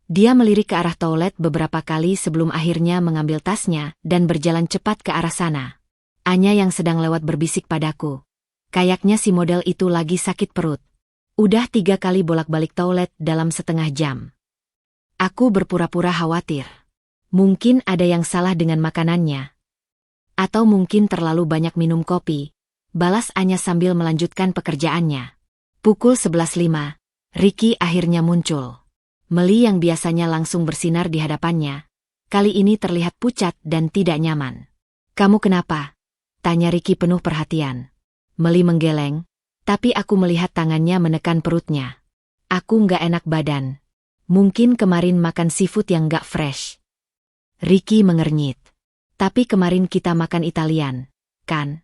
Dia melirik ke arah toilet beberapa kali sebelum akhirnya mengambil tasnya dan berjalan cepat ke arah sana. Anya yang sedang lewat berbisik padaku. Kayaknya si model itu lagi sakit perut. Udah 3 kali bolak-balik toilet dalam setengah jam. Aku berpura-pura khawatir. Mungkin ada yang salah dengan makanannya. Atau mungkin terlalu banyak minum kopi, balas Anya sambil melanjutkan pekerjaannya. Pukul 11.05, Ricky akhirnya muncul. Meli yang biasanya langsung bersinar di hadapannya, kali ini terlihat pucat dan tidak nyaman. Kamu kenapa? Tanya Ricky penuh perhatian. Meli menggeleng, tapi aku melihat tangannya menekan perutnya. Aku nggak enak badan. Mungkin kemarin makan seafood yang nggak fresh. Ricky mengernyit. Tapi kemarin kita makan Italian, kan?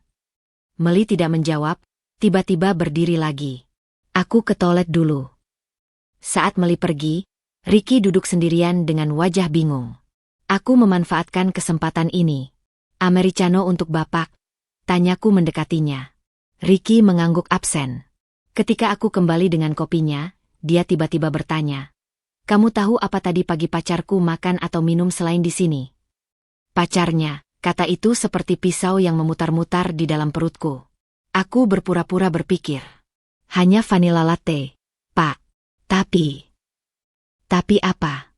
Meli tidak menjawab, tiba-tiba berdiri lagi. Aku ke toilet dulu. Saat Meli pergi, Ricky duduk sendirian dengan wajah bingung. Aku memanfaatkan kesempatan ini. Americano untuk Bapak, tanyaku mendekatinya. Ricky mengangguk absen. Ketika aku kembali dengan kopinya, dia tiba-tiba bertanya. Kamu tahu apa tadi pagi pacarku makan atau minum selain di sini? Pacarnya, kata itu seperti pisau yang memutar-mutar di dalam perutku. Aku berpura-pura berpikir. Hanya vanilla latte, Pak. Tapi apa?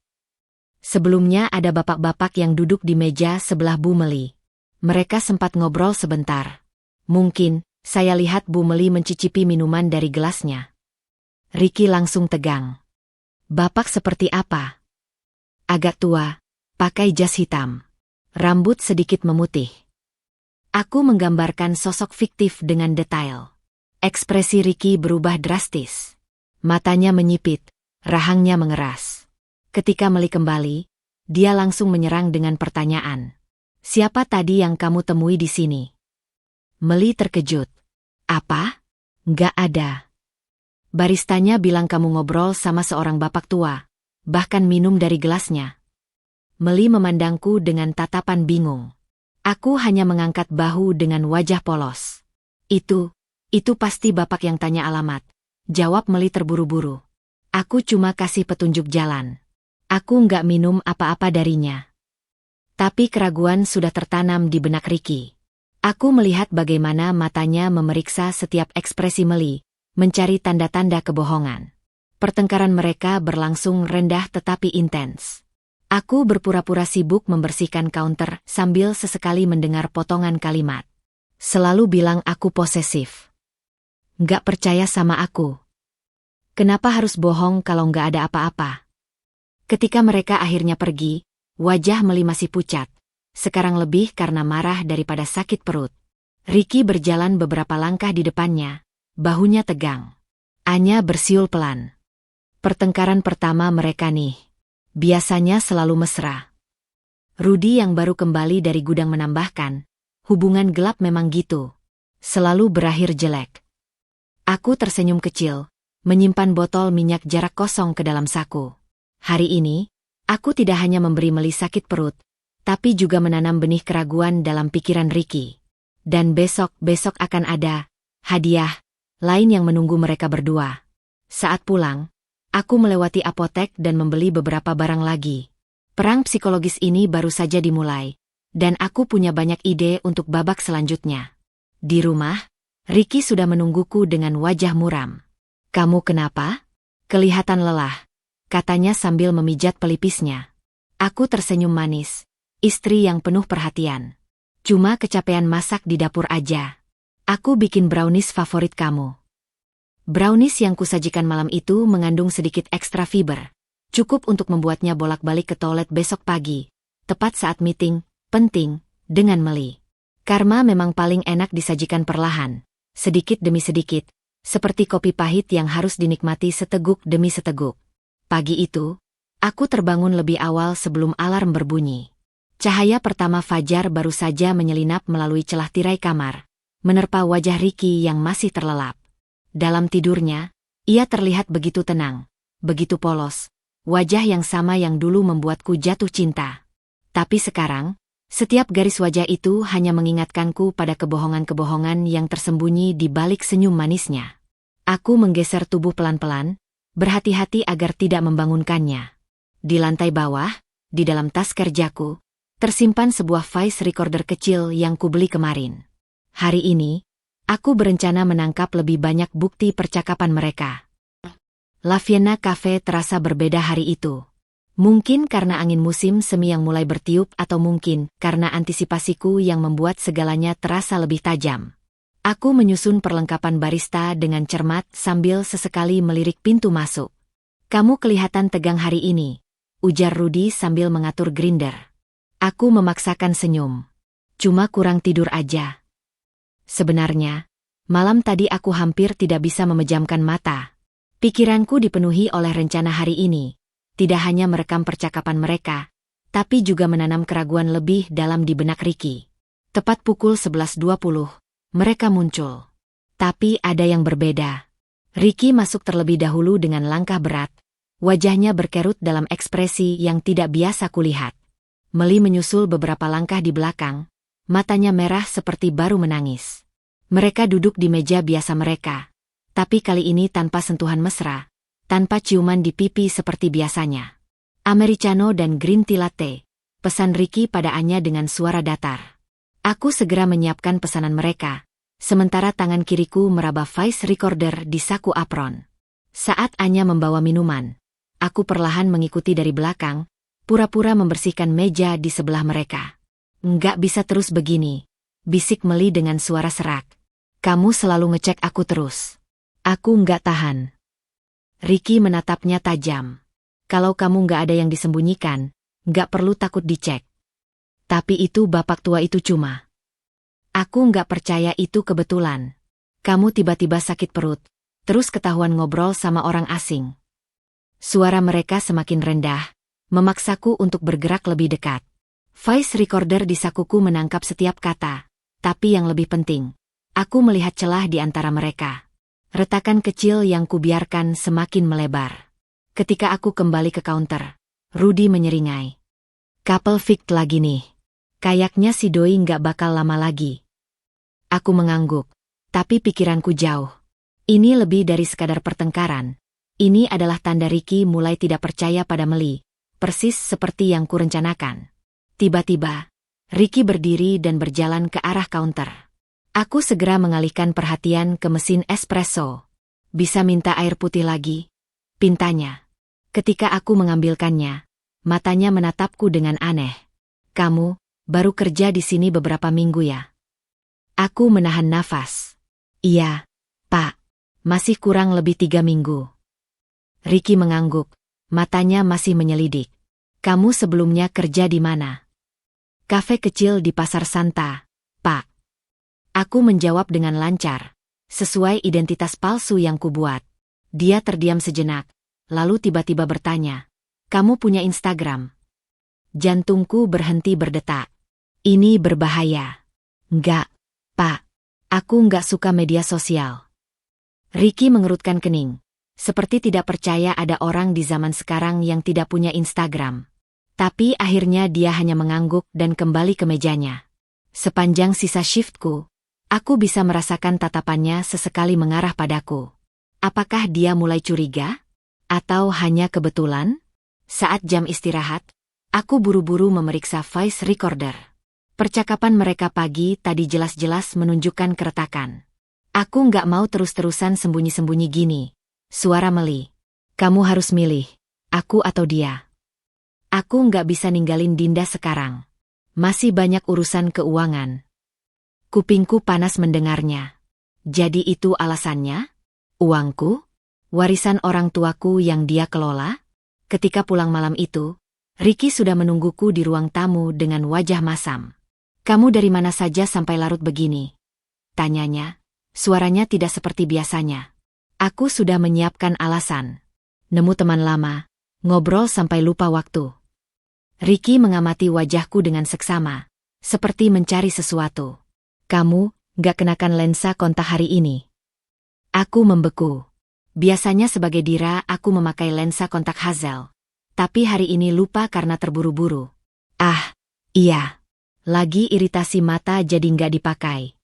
Sebelumnya ada bapak-bapak yang duduk di meja sebelah Bu Meli. Mereka sempat ngobrol sebentar. Mungkin, saya lihat Bu Meli mencicipi minuman dari gelasnya. Ricky langsung tegang. Bapak seperti apa? Agak tua, pakai jas hitam. Rambut sedikit memutih. Aku menggambarkan sosok fiktif dengan detail. Ekspresi Ricky berubah drastis. Matanya menyipit, rahangnya mengeras. Ketika Meli kembali, dia langsung menyerang dengan pertanyaan. Siapa tadi yang kamu temui di sini? Meli terkejut. Apa? Nggak ada. Baristanya bilang kamu ngobrol sama seorang bapak tua, bahkan minum dari gelasnya. Meli memandangku dengan tatapan bingung. Aku hanya mengangkat bahu dengan wajah polos. Itu pasti bapak yang tanya alamat. Jawab Meli terburu-buru. Aku cuma kasih petunjuk jalan. Aku nggak minum apa-apa darinya. Tapi keraguan sudah tertanam di benak Ricky. Aku melihat bagaimana matanya memeriksa setiap ekspresi Meli, mencari tanda-tanda kebohongan. Pertengkaran mereka berlangsung rendah tetapi intens. Aku berpura-pura sibuk membersihkan counter sambil sesekali mendengar potongan kalimat. Selalu bilang aku posesif. Nggak percaya sama aku. Kenapa harus bohong kalau nggak ada apa-apa? Ketika mereka akhirnya pergi, wajah Meli masih pucat. Sekarang lebih karena marah daripada sakit perut. Ricky berjalan beberapa langkah di depannya, bahunya tegang. Anya bersiul pelan. Pertengkaran pertama mereka nih. Biasanya selalu mesra. Rudy yang baru kembali dari gudang menambahkan, hubungan gelap memang gitu. Selalu berakhir jelek. Aku tersenyum kecil, menyimpan botol minyak jarak kosong ke dalam saku. Hari ini, aku tidak hanya memberi Meli sakit perut, tapi juga menanam benih keraguan dalam pikiran Ricky. Dan besok akan ada hadiah lain yang menunggu mereka berdua. Saat pulang, aku melewati apotek dan membeli beberapa barang lagi. Perang psikologis ini baru saja dimulai, dan aku punya banyak ide untuk babak selanjutnya. Di rumah, Ricky sudah menungguku dengan wajah muram. Kamu kenapa? Kelihatan lelah, katanya sambil memijat pelipisnya. Aku tersenyum manis, istri yang penuh perhatian. Cuma kecapean masak di dapur aja. Aku bikin brownies favorit kamu. Brownies yang kusajikan malam itu mengandung sedikit ekstra fiber. Cukup untuk membuatnya bolak-balik ke toilet besok pagi, tepat saat meeting penting dengan Meli. Karma memang paling enak disajikan perlahan, sedikit demi sedikit, seperti kopi pahit yang harus dinikmati seteguk demi seteguk. Pagi itu, aku terbangun lebih awal sebelum alarm berbunyi. Cahaya pertama fajar baru saja menyelinap melalui celah tirai kamar, menerpa wajah Ricky yang masih terlelap. Dalam tidurnya, ia terlihat begitu tenang, begitu polos, wajah yang sama yang dulu membuatku jatuh cinta. Tapi sekarang, setiap garis wajah itu hanya mengingatkanku pada kebohongan-kebohongan yang tersembunyi di balik senyum manisnya. Aku menggeser tubuh pelan-pelan, berhati-hati agar tidak membangunkannya. Di lantai bawah, di dalam tas kerjaku, tersimpan sebuah voice recorder kecil yang kubeli kemarin. Hari ini, aku berencana menangkap lebih banyak bukti percakapan mereka. La Vienna Cafe terasa berbeda hari itu. Mungkin karena angin musim semi yang mulai bertiup atau mungkin karena antisipasiku yang membuat segalanya terasa lebih tajam. Aku menyusun perlengkapan barista dengan cermat sambil sesekali melirik pintu masuk. Kamu kelihatan tegang hari ini, ujar Rudy sambil mengatur grinder. Aku memaksakan senyum. Cuma kurang tidur aja. Sebenarnya, malam tadi aku hampir tidak bisa memejamkan mata. Pikiranku dipenuhi oleh rencana hari ini. Tidak hanya merekam percakapan mereka, tapi juga menanam keraguan lebih dalam di benak Ricky. Tepat pukul 11.20, mereka muncul. Tapi ada yang berbeda. Ricky masuk terlebih dahulu dengan langkah berat, wajahnya berkerut dalam ekspresi yang tidak biasa kulihat. Meli menyusul beberapa langkah di belakang, matanya merah seperti baru menangis. Mereka duduk di meja biasa mereka, tapi kali ini tanpa sentuhan mesra. Tanpa ciuman di pipi seperti biasanya. Americano dan green tea latte, pesan Ricky pada Anya dengan suara datar. Aku segera menyiapkan pesanan mereka, sementara tangan kiriku meraba voice recorder di saku apron. Saat Anya membawa minuman, aku perlahan mengikuti dari belakang, pura-pura membersihkan meja di sebelah mereka. Nggak bisa terus begini, bisik Meli dengan suara serak. Kamu selalu ngecek aku terus. Aku nggak tahan. Ricky menatapnya tajam. Kalau kamu nggak ada yang disembunyikan, nggak perlu takut dicek. Tapi itu bapak tua itu cuma. Aku nggak percaya itu kebetulan. Kamu tiba-tiba sakit perut, terus ketahuan ngobrol sama orang asing. Suara mereka semakin rendah, memaksaku untuk bergerak lebih dekat. Voice recorder di sakuku menangkap setiap kata, tapi yang lebih penting, aku melihat celah di antara mereka. Retakan kecil yang kubiarkan semakin melebar. Ketika aku kembali ke counter, Rudy menyeringai. Couple fict lagi nih. Kayaknya si doi nggak bakal lama lagi. Aku mengangguk, tapi pikiranku jauh. Ini lebih dari sekadar pertengkaran. Ini adalah tanda Ricky mulai tidak percaya pada Meli, persis seperti yang kurencanakan. Tiba-tiba, Ricky berdiri dan berjalan ke arah counter. Aku segera mengalihkan perhatian ke mesin espresso. Bisa minta air putih lagi? Pintanya. Ketika aku mengambilkannya, matanya menatapku dengan aneh. Kamu baru kerja di sini beberapa minggu ya? Aku menahan nafas. Iya, Pak. Masih kurang lebih 3 minggu. Ricky mengangguk, matanya masih menyelidik. Kamu sebelumnya kerja di mana? Kafe kecil di Pasar Santa, Pak. Aku menjawab dengan lancar, sesuai identitas palsu yang kubuat. Dia terdiam sejenak, lalu tiba-tiba bertanya, kamu punya Instagram? Jantungku berhenti berdetak. Ini berbahaya. Enggak, Pak. Aku enggak suka media sosial. Ricky mengerutkan kening, seperti tidak percaya ada orang di zaman sekarang yang tidak punya Instagram. Tapi akhirnya dia hanya mengangguk dan kembali ke mejanya. Sepanjang sisa shiftku, aku bisa merasakan tatapannya sesekali mengarah padaku. Apakah dia mulai curiga? Atau hanya kebetulan? Saat jam istirahat, aku buru-buru memeriksa voice recorder. Percakapan mereka pagi tadi jelas-jelas menunjukkan keretakan. Aku nggak mau terus-terusan sembunyi-sembunyi gini. Suara Meli. Kamu harus milih, aku atau dia. Aku nggak bisa ninggalin Dinda sekarang. Masih banyak urusan keuangan. Kupingku panas mendengarnya. Jadi itu alasannya? Uangku? Warisan orang tuaku yang dia kelola? Ketika pulang malam itu, Ricky sudah menungguku di ruang tamu dengan wajah masam. Kamu dari mana saja sampai larut begini? Tanyanya. Suaranya tidak seperti biasanya. Aku sudah menyiapkan alasan. Nemu teman lama, ngobrol sampai lupa waktu. Ricky mengamati wajahku dengan seksama, seperti mencari sesuatu. Kamu nggak kenakan lensa kontak hari ini. Aku membeku. Biasanya sebagai Dira aku memakai lensa kontak Hazel. Tapi hari ini lupa karena terburu-buru. Ah, iya. Lagi iritasi mata jadi nggak dipakai.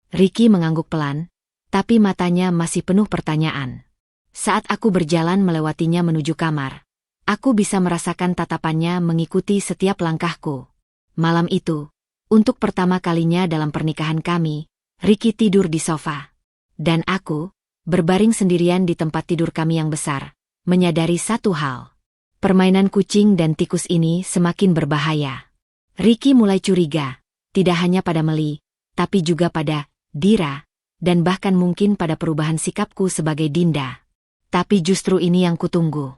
Ricky mengangguk pelan, tapi matanya masih penuh pertanyaan. Saat aku berjalan melewatinya menuju kamar, aku bisa merasakan tatapannya mengikuti setiap langkahku. Malam itu, untuk pertama kalinya dalam pernikahan kami, Ricky tidur di sofa. Dan aku, berbaring sendirian di tempat tidur kami yang besar, menyadari satu hal. Permainan kucing dan tikus ini semakin berbahaya. Ricky mulai curiga, tidak hanya pada Meli, tapi juga pada Dira, dan bahkan mungkin pada perubahan sikapku sebagai Dinda. Tapi justru ini yang kutunggu.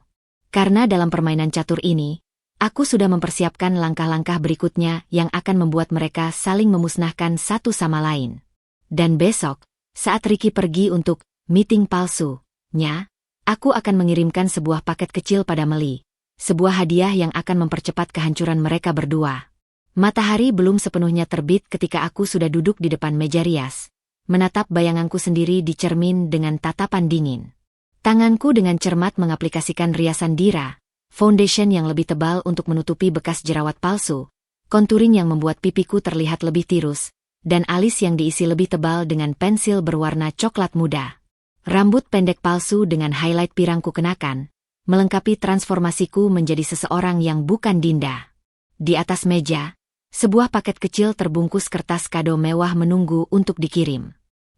Karena dalam permainan catur ini, aku sudah mempersiapkan langkah-langkah berikutnya yang akan membuat mereka saling memusnahkan satu sama lain. Dan besok, saat Ricky pergi untuk meeting palsunya, aku akan mengirimkan sebuah paket kecil pada Meli. Sebuah hadiah yang akan mempercepat kehancuran mereka berdua. Matahari belum sepenuhnya terbit ketika aku sudah duduk di depan meja rias, menatap bayanganku sendiri di cermin dengan tatapan dingin. Tanganku dengan cermat mengaplikasikan riasan Dira, foundation yang lebih tebal untuk menutupi bekas jerawat palsu, konturing yang membuat pipiku terlihat lebih tirus, dan alis yang diisi lebih tebal dengan pensil berwarna coklat muda. Rambut pendek palsu dengan highlight pirangku kenakan, melengkapi transformasiku menjadi seseorang yang bukan Dinda. Di atas meja, sebuah paket kecil terbungkus kertas kado mewah menunggu untuk dikirim.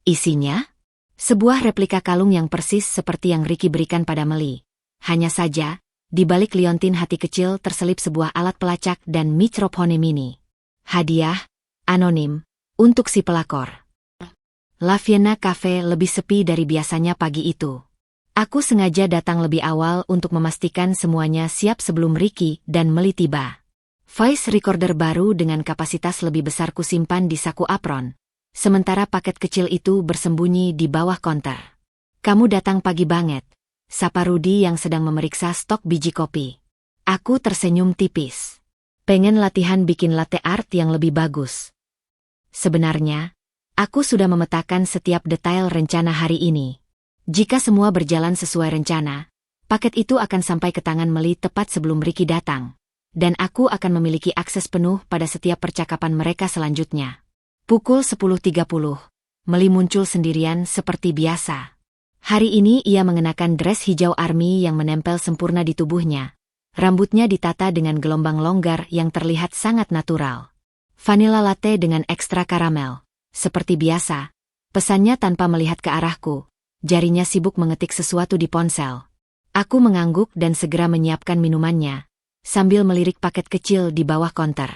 Isinya? Sebuah replika kalung yang persis seperti yang Ricky berikan pada Meli. Hanya saja, di balik liontin hati kecil terselip sebuah alat pelacak dan microphone mini. Hadiah, anonim, untuk si pelakor. La Vienna Cafe lebih sepi dari biasanya pagi itu. Aku sengaja datang lebih awal untuk memastikan semuanya siap sebelum Ricky dan Meli tiba. Voice recorder baru dengan kapasitas lebih besar kusimpan di saku apron, sementara paket kecil itu bersembunyi di bawah konter. Kamu datang pagi banget, sapa Rudy yang sedang memeriksa stok biji kopi. Aku tersenyum tipis. Pengen latihan bikin latte art yang lebih bagus. Sebenarnya, aku sudah memetakan setiap detail rencana hari ini. Jika semua berjalan sesuai rencana, paket itu akan sampai ke tangan Meli tepat sebelum Ricky datang. Dan aku akan memiliki akses penuh pada setiap percakapan mereka selanjutnya. Pukul 10.30, Meli muncul sendirian seperti biasa. Hari ini ia mengenakan dress hijau army yang menempel sempurna di tubuhnya. Rambutnya ditata dengan gelombang longgar yang terlihat sangat natural. Vanilla latte dengan ekstra karamel. Seperti biasa, pesannya tanpa melihat ke arahku. Jarinya sibuk mengetik sesuatu di ponsel. Aku mengangguk dan segera menyiapkan minumannya, sambil melirik paket kecil di bawah konter.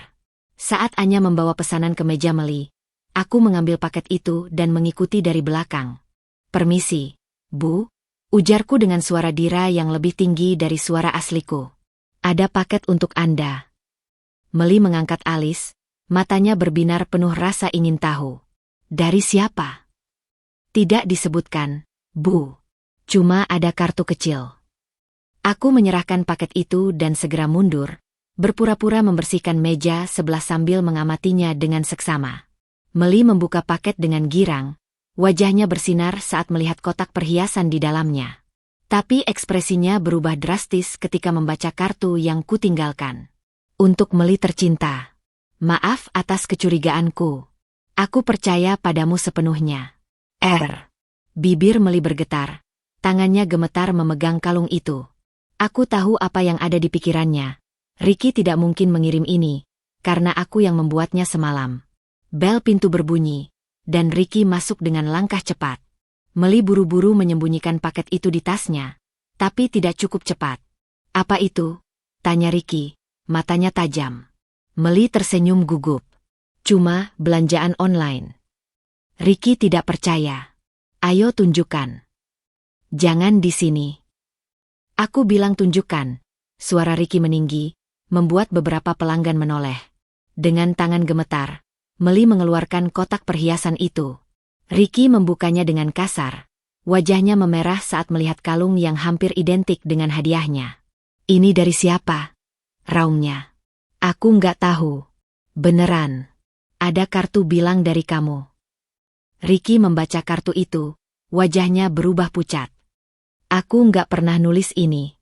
Saat Anya membawa pesanan ke meja Meli, aku mengambil paket itu dan mengikuti dari belakang. Permisi, Bu, ujarku dengan suara Dira yang lebih tinggi dari suara asliku. Ada paket untuk Anda. Meli mengangkat alis, matanya berbinar penuh rasa ingin tahu. Dari siapa? Tidak disebutkan, Bu. Cuma ada kartu kecil. Aku menyerahkan paket itu dan segera mundur, berpura-pura membersihkan meja sebelah sambil mengamatinya dengan seksama. Meli membuka paket dengan girang, wajahnya bersinar saat melihat kotak perhiasan di dalamnya. Tapi ekspresinya berubah drastis ketika membaca kartu yang kutinggalkan. Untuk Meli tercinta. Maaf atas kecurigaanku. Aku percaya padamu sepenuhnya. Bibir Meli bergetar. Tangannya gemetar memegang kalung itu. Aku tahu apa yang ada di pikirannya. Ricky tidak mungkin mengirim ini, karena aku yang membuatnya semalam. Bel pintu berbunyi, dan Ricky masuk dengan langkah cepat. Meli buru-buru menyembunyikan paket itu di tasnya, tapi tidak cukup cepat. Apa itu? Tanya Ricky, matanya tajam. Meli tersenyum gugup. Cuma belanjaan online. Ricky tidak percaya. Ayo tunjukkan. Jangan di sini. Aku bilang tunjukkan. Suara Ricky meninggi, membuat beberapa pelanggan menoleh. Dengan tangan gemetar, Meli mengeluarkan kotak perhiasan itu. Ricky membukanya dengan kasar. Wajahnya memerah saat melihat kalung yang hampir identik dengan hadiahnya. Ini dari siapa? Raungnya. Aku nggak tahu. Beneran. Ada kartu bilang dari kamu. Ricky membaca kartu itu, wajahnya berubah pucat. Aku nggak pernah nulis ini.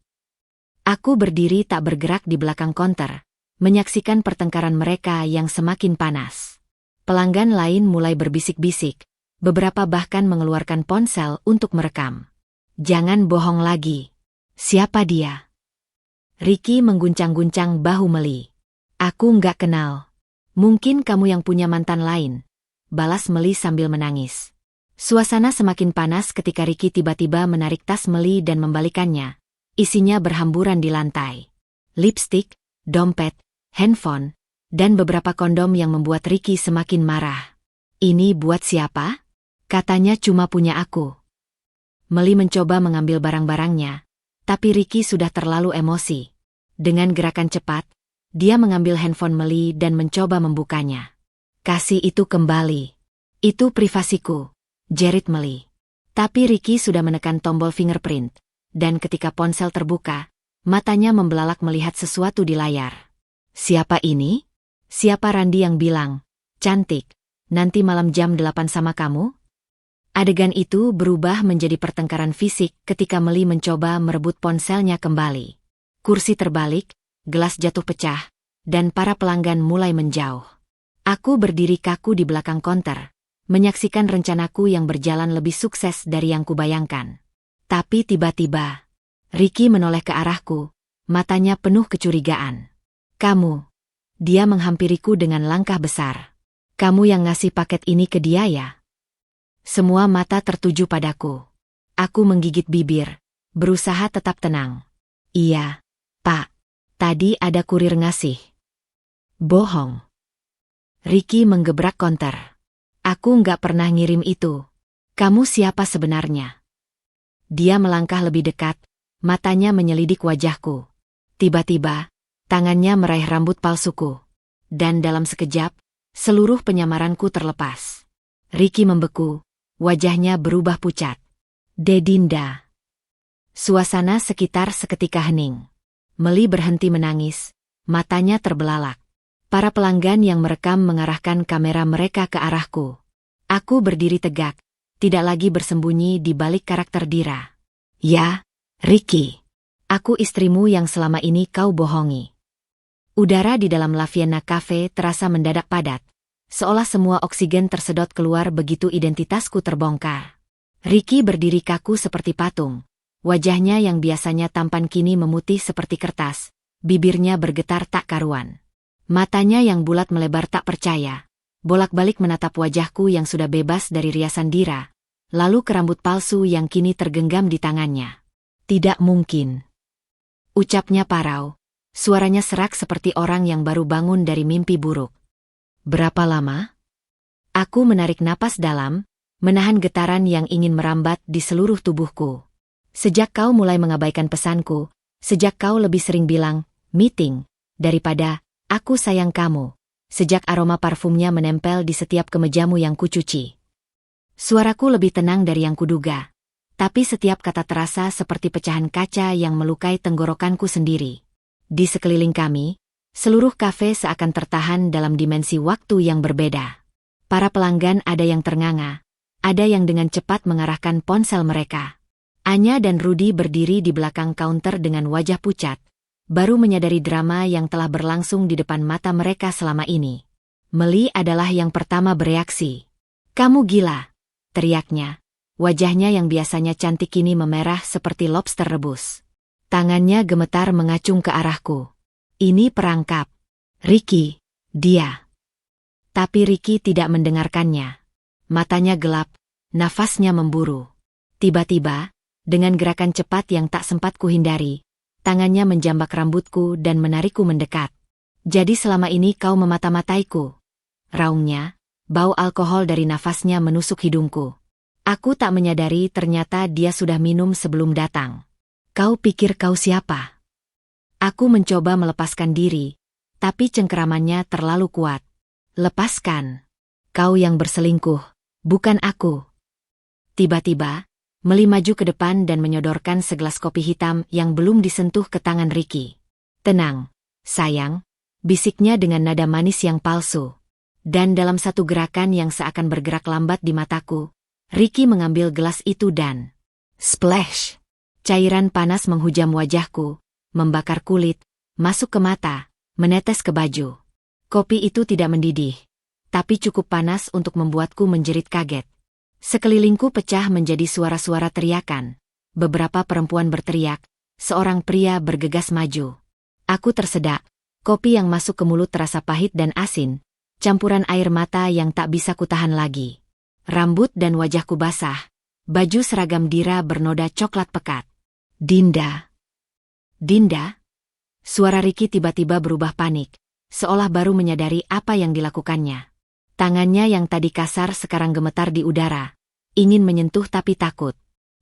Aku berdiri tak bergerak di belakang konter, menyaksikan pertengkaran mereka yang semakin panas. Pelanggan lain mulai berbisik-bisik. Beberapa bahkan mengeluarkan ponsel untuk merekam. Jangan bohong lagi. Siapa dia? Ricky mengguncang-guncang bahu Meli. Aku nggak kenal. Mungkin kamu yang punya mantan lain. Balas Meli sambil menangis. Suasana semakin panas ketika Ricky tiba-tiba menarik tas Meli dan membalikannya. Isinya berhamburan di lantai. Lipstik, dompet, handphone, dan beberapa kondom yang membuat Ricky semakin marah. Ini buat siapa? Katanya cuma punya aku. Meli mencoba mengambil barang-barangnya, tapi Ricky sudah terlalu emosi. Dengan gerakan cepat, dia mengambil handphone Meli dan mencoba membukanya. Kasih itu kembali. Itu privasiku, jerit Meli. Tapi Ricky sudah menekan tombol fingerprint, dan ketika ponsel terbuka, matanya membelalak melihat sesuatu di layar. Siapa ini? Siapa Randi yang bilang, cantik, nanti malam jam 8 sama kamu? Adegan itu berubah menjadi pertengkaran fisik ketika Meli mencoba merebut ponselnya kembali. Kursi terbalik, gelas jatuh pecah, dan para pelanggan mulai menjauh. Aku berdiri kaku di belakang konter, menyaksikan rencanaku yang berjalan lebih sukses dari yang kubayangkan. Tapi tiba-tiba, Ricky menoleh ke arahku, matanya penuh kecurigaan. Kamu. Dia menghampiriku dengan langkah besar. Kamu yang ngasih paket ini ke dia ya? Semua mata tertuju padaku. Aku menggigit bibir, berusaha tetap tenang. Iya, Pak. Tadi ada kurir ngasih. Bohong. Ricky menggebrak konter. Aku nggak pernah ngirim itu. Kamu siapa sebenarnya? Dia melangkah lebih dekat, matanya menyelidik wajahku. Tiba-tiba, tangannya meraih rambut palsuku. Dan dalam sekejap, seluruh penyamaranku terlepas. Ricky membeku, wajahnya berubah pucat. Dinda. Suasana sekitar seketika hening. Meli berhenti menangis, matanya terbelalak. Para pelanggan yang merekam mengarahkan kamera mereka ke arahku. Aku berdiri tegak, tidak lagi bersembunyi di balik karakter Dira. Ya, Ricky. Aku istrimu yang selama ini kau bohongi. Udara di dalam La Vienna Cafe terasa mendadak padat. Seolah semua oksigen tersedot keluar begitu identitasku terbongkar. Ricky berdiri kaku seperti patung. Wajahnya yang biasanya tampan kini memutih seperti kertas. Bibirnya bergetar tak karuan. Matanya yang bulat melebar tak percaya. Bolak-balik menatap wajahku yang sudah bebas dari riasan Dira. Lalu ke rambut palsu yang kini tergenggam di tangannya. Tidak mungkin. Ucapnya parau. Suaranya serak seperti orang yang baru bangun dari mimpi buruk. Berapa lama? Aku menarik napas dalam, menahan getaran yang ingin merambat di seluruh tubuhku. Sejak kau mulai mengabaikan pesanku, sejak kau lebih sering bilang, meeting, daripada, aku sayang kamu. Sejak aroma parfumnya menempel di setiap kemejamu yang kucuci. Suaraku lebih tenang dari yang kuduga. Tapi setiap kata terasa seperti pecahan kaca yang melukai tenggorokanku sendiri. Di sekeliling kami, seluruh kafe seakan tertahan dalam dimensi waktu yang berbeda. Para pelanggan ada yang ternganga, ada yang dengan cepat mengarahkan ponsel mereka. Anya dan Rudy berdiri di belakang kaunter dengan wajah pucat, baru menyadari drama yang telah berlangsung di depan mata mereka selama ini. Meli adalah yang pertama bereaksi. "Kamu gila!" teriaknya. Wajahnya yang biasanya cantik kini memerah seperti lobster rebus. Tangannya gemetar mengacung ke arahku. "Ini perangkap. Ricky, dia." Tapi Ricky tidak mendengarkannya. Matanya gelap, nafasnya memburu. Tiba-tiba, dengan gerakan cepat yang tak sempat kuhindari, tangannya menjambak rambutku dan menarikku mendekat. "Jadi selama ini kau memata-mataiku?" Raungnya, bau alkohol dari nafasnya menusuk hidungku. Aku tak menyadari ternyata dia sudah minum sebelum datang. "Kau pikir kau siapa?" Aku mencoba melepaskan diri, tapi cengkeramannya terlalu kuat. "Lepaskan. Kau yang berselingkuh, bukan aku." Tiba-tiba, Meli maju ke depan dan menyodorkan segelas kopi hitam yang belum disentuh ke tangan Ricky. "Tenang, sayang," bisiknya dengan nada manis yang palsu. Dan dalam satu gerakan yang seakan bergerak lambat di mataku, Ricky mengambil gelas itu dan splash! Cairan panas menghujam wajahku, membakar kulit, masuk ke mata, menetes ke baju. Kopi itu tidak mendidih, tapi cukup panas untuk membuatku menjerit kaget. Sekelilingku pecah menjadi suara-suara teriakan. Beberapa perempuan berteriak, seorang pria bergegas maju. Aku tersedak, kopi yang masuk ke mulut terasa pahit dan asin, campuran air mata yang tak bisa kutahan lagi. Rambut dan wajahku basah, baju seragam Dira bernoda coklat pekat. "Dinda." "Dinda?" Suara Ricky tiba-tiba berubah panik, seolah baru menyadari apa yang dilakukannya. Tangannya yang tadi kasar sekarang gemetar di udara, ingin menyentuh tapi takut.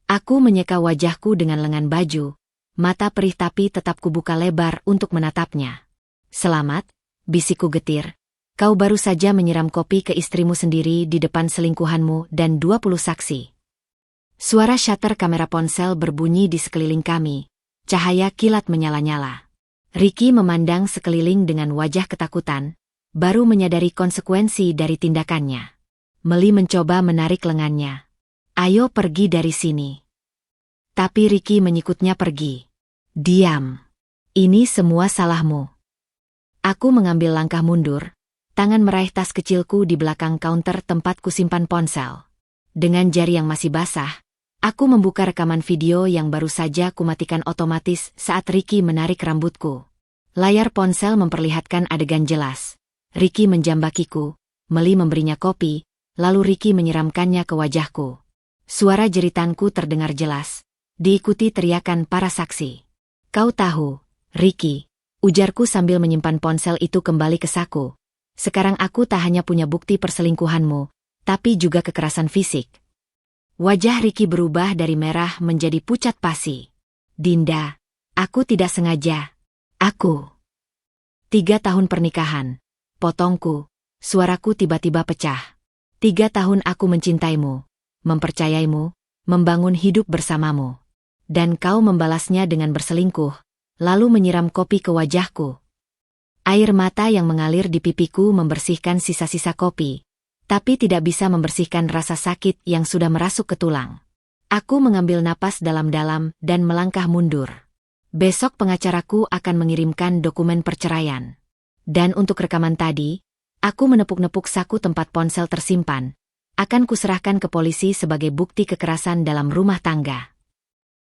Aku menyeka wajahku dengan lengan baju, mata perih tapi tetap kubuka lebar untuk menatapnya. "Selamat," bisikku getir. "Kau baru saja menyiram kopi ke istrimu sendiri di depan selingkuhanmu dan 20 saksi." Suara shutter kamera ponsel berbunyi di sekeliling kami. Cahaya kilat menyala-nyala. Ricky memandang sekeliling dengan wajah ketakutan, baru menyadari konsekuensi dari tindakannya. Meli mencoba menarik lengannya. "Ayo pergi dari sini." Tapi Ricky menyikutnya pergi. "Diam. Ini semua salahmu." Aku mengambil langkah mundur, tangan meraih tas kecilku di belakang kaunter tempat kusimpan ponsel. Dengan jari yang masih basah, aku membuka rekaman video yang baru saja kumatikan otomatis saat Ricky menarik rambutku. Layar ponsel memperlihatkan adegan jelas. Ricky menjambakiku, Meli memberinya kopi, lalu Ricky menyiramkannya ke wajahku. Suara jeritanku terdengar jelas, diikuti teriakan para saksi. "Kau tahu, Ricky," ujarku sambil menyimpan ponsel itu kembali ke saku. "Sekarang aku tak hanya punya bukti perselingkuhanmu, tapi juga kekerasan fisik." Wajah Ricky berubah dari merah menjadi pucat pasi. Dinda, aku tidak sengaja. Aku. 3 tahun pernikahan. Potongku, suaraku tiba-tiba pecah. 3 tahun aku mencintaimu, mempercayaimu, membangun hidup bersamamu. Dan kau membalasnya dengan berselingkuh, lalu menyiram kopi ke wajahku. Air mata yang mengalir di pipiku membersihkan sisa-sisa kopi, tapi tidak bisa membersihkan rasa sakit yang sudah merasuk ke tulang. Aku mengambil napas dalam-dalam dan melangkah mundur. Besok pengacaraku akan mengirimkan dokumen perceraian. Dan untuk rekaman tadi, aku menepuk-nepuk saku tempat ponsel tersimpan. Akan kuserahkan ke polisi sebagai bukti kekerasan dalam rumah tangga.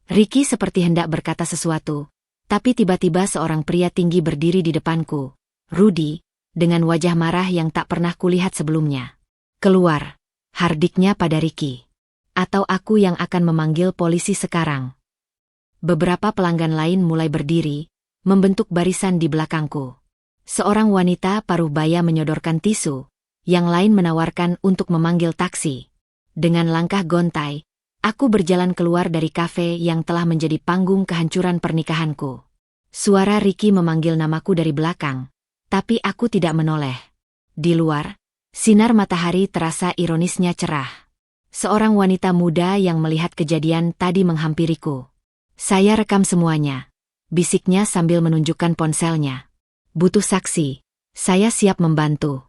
Ricky seperti hendak berkata sesuatu, tapi tiba-tiba seorang pria tinggi berdiri di depanku. Rudy, dengan wajah marah yang tak pernah kulihat sebelumnya. Keluar, hardiknya pada Ricky. Atau aku yang akan memanggil polisi sekarang. Beberapa pelanggan lain mulai berdiri, membentuk barisan di belakangku. Seorang wanita paruh baya menyodorkan tisu, yang lain menawarkan untuk memanggil taksi. Dengan langkah gontai, aku berjalan keluar dari kafe yang telah menjadi panggung kehancuran pernikahanku. Suara Ricky memanggil namaku dari belakang, tapi aku tidak menoleh. Di luar, sinar matahari terasa ironisnya cerah. Seorang wanita muda yang melihat kejadian tadi menghampiriku. Saya rekam semuanya, bisiknya sambil menunjukkan ponselnya. Butuh saksi, saya siap membantu.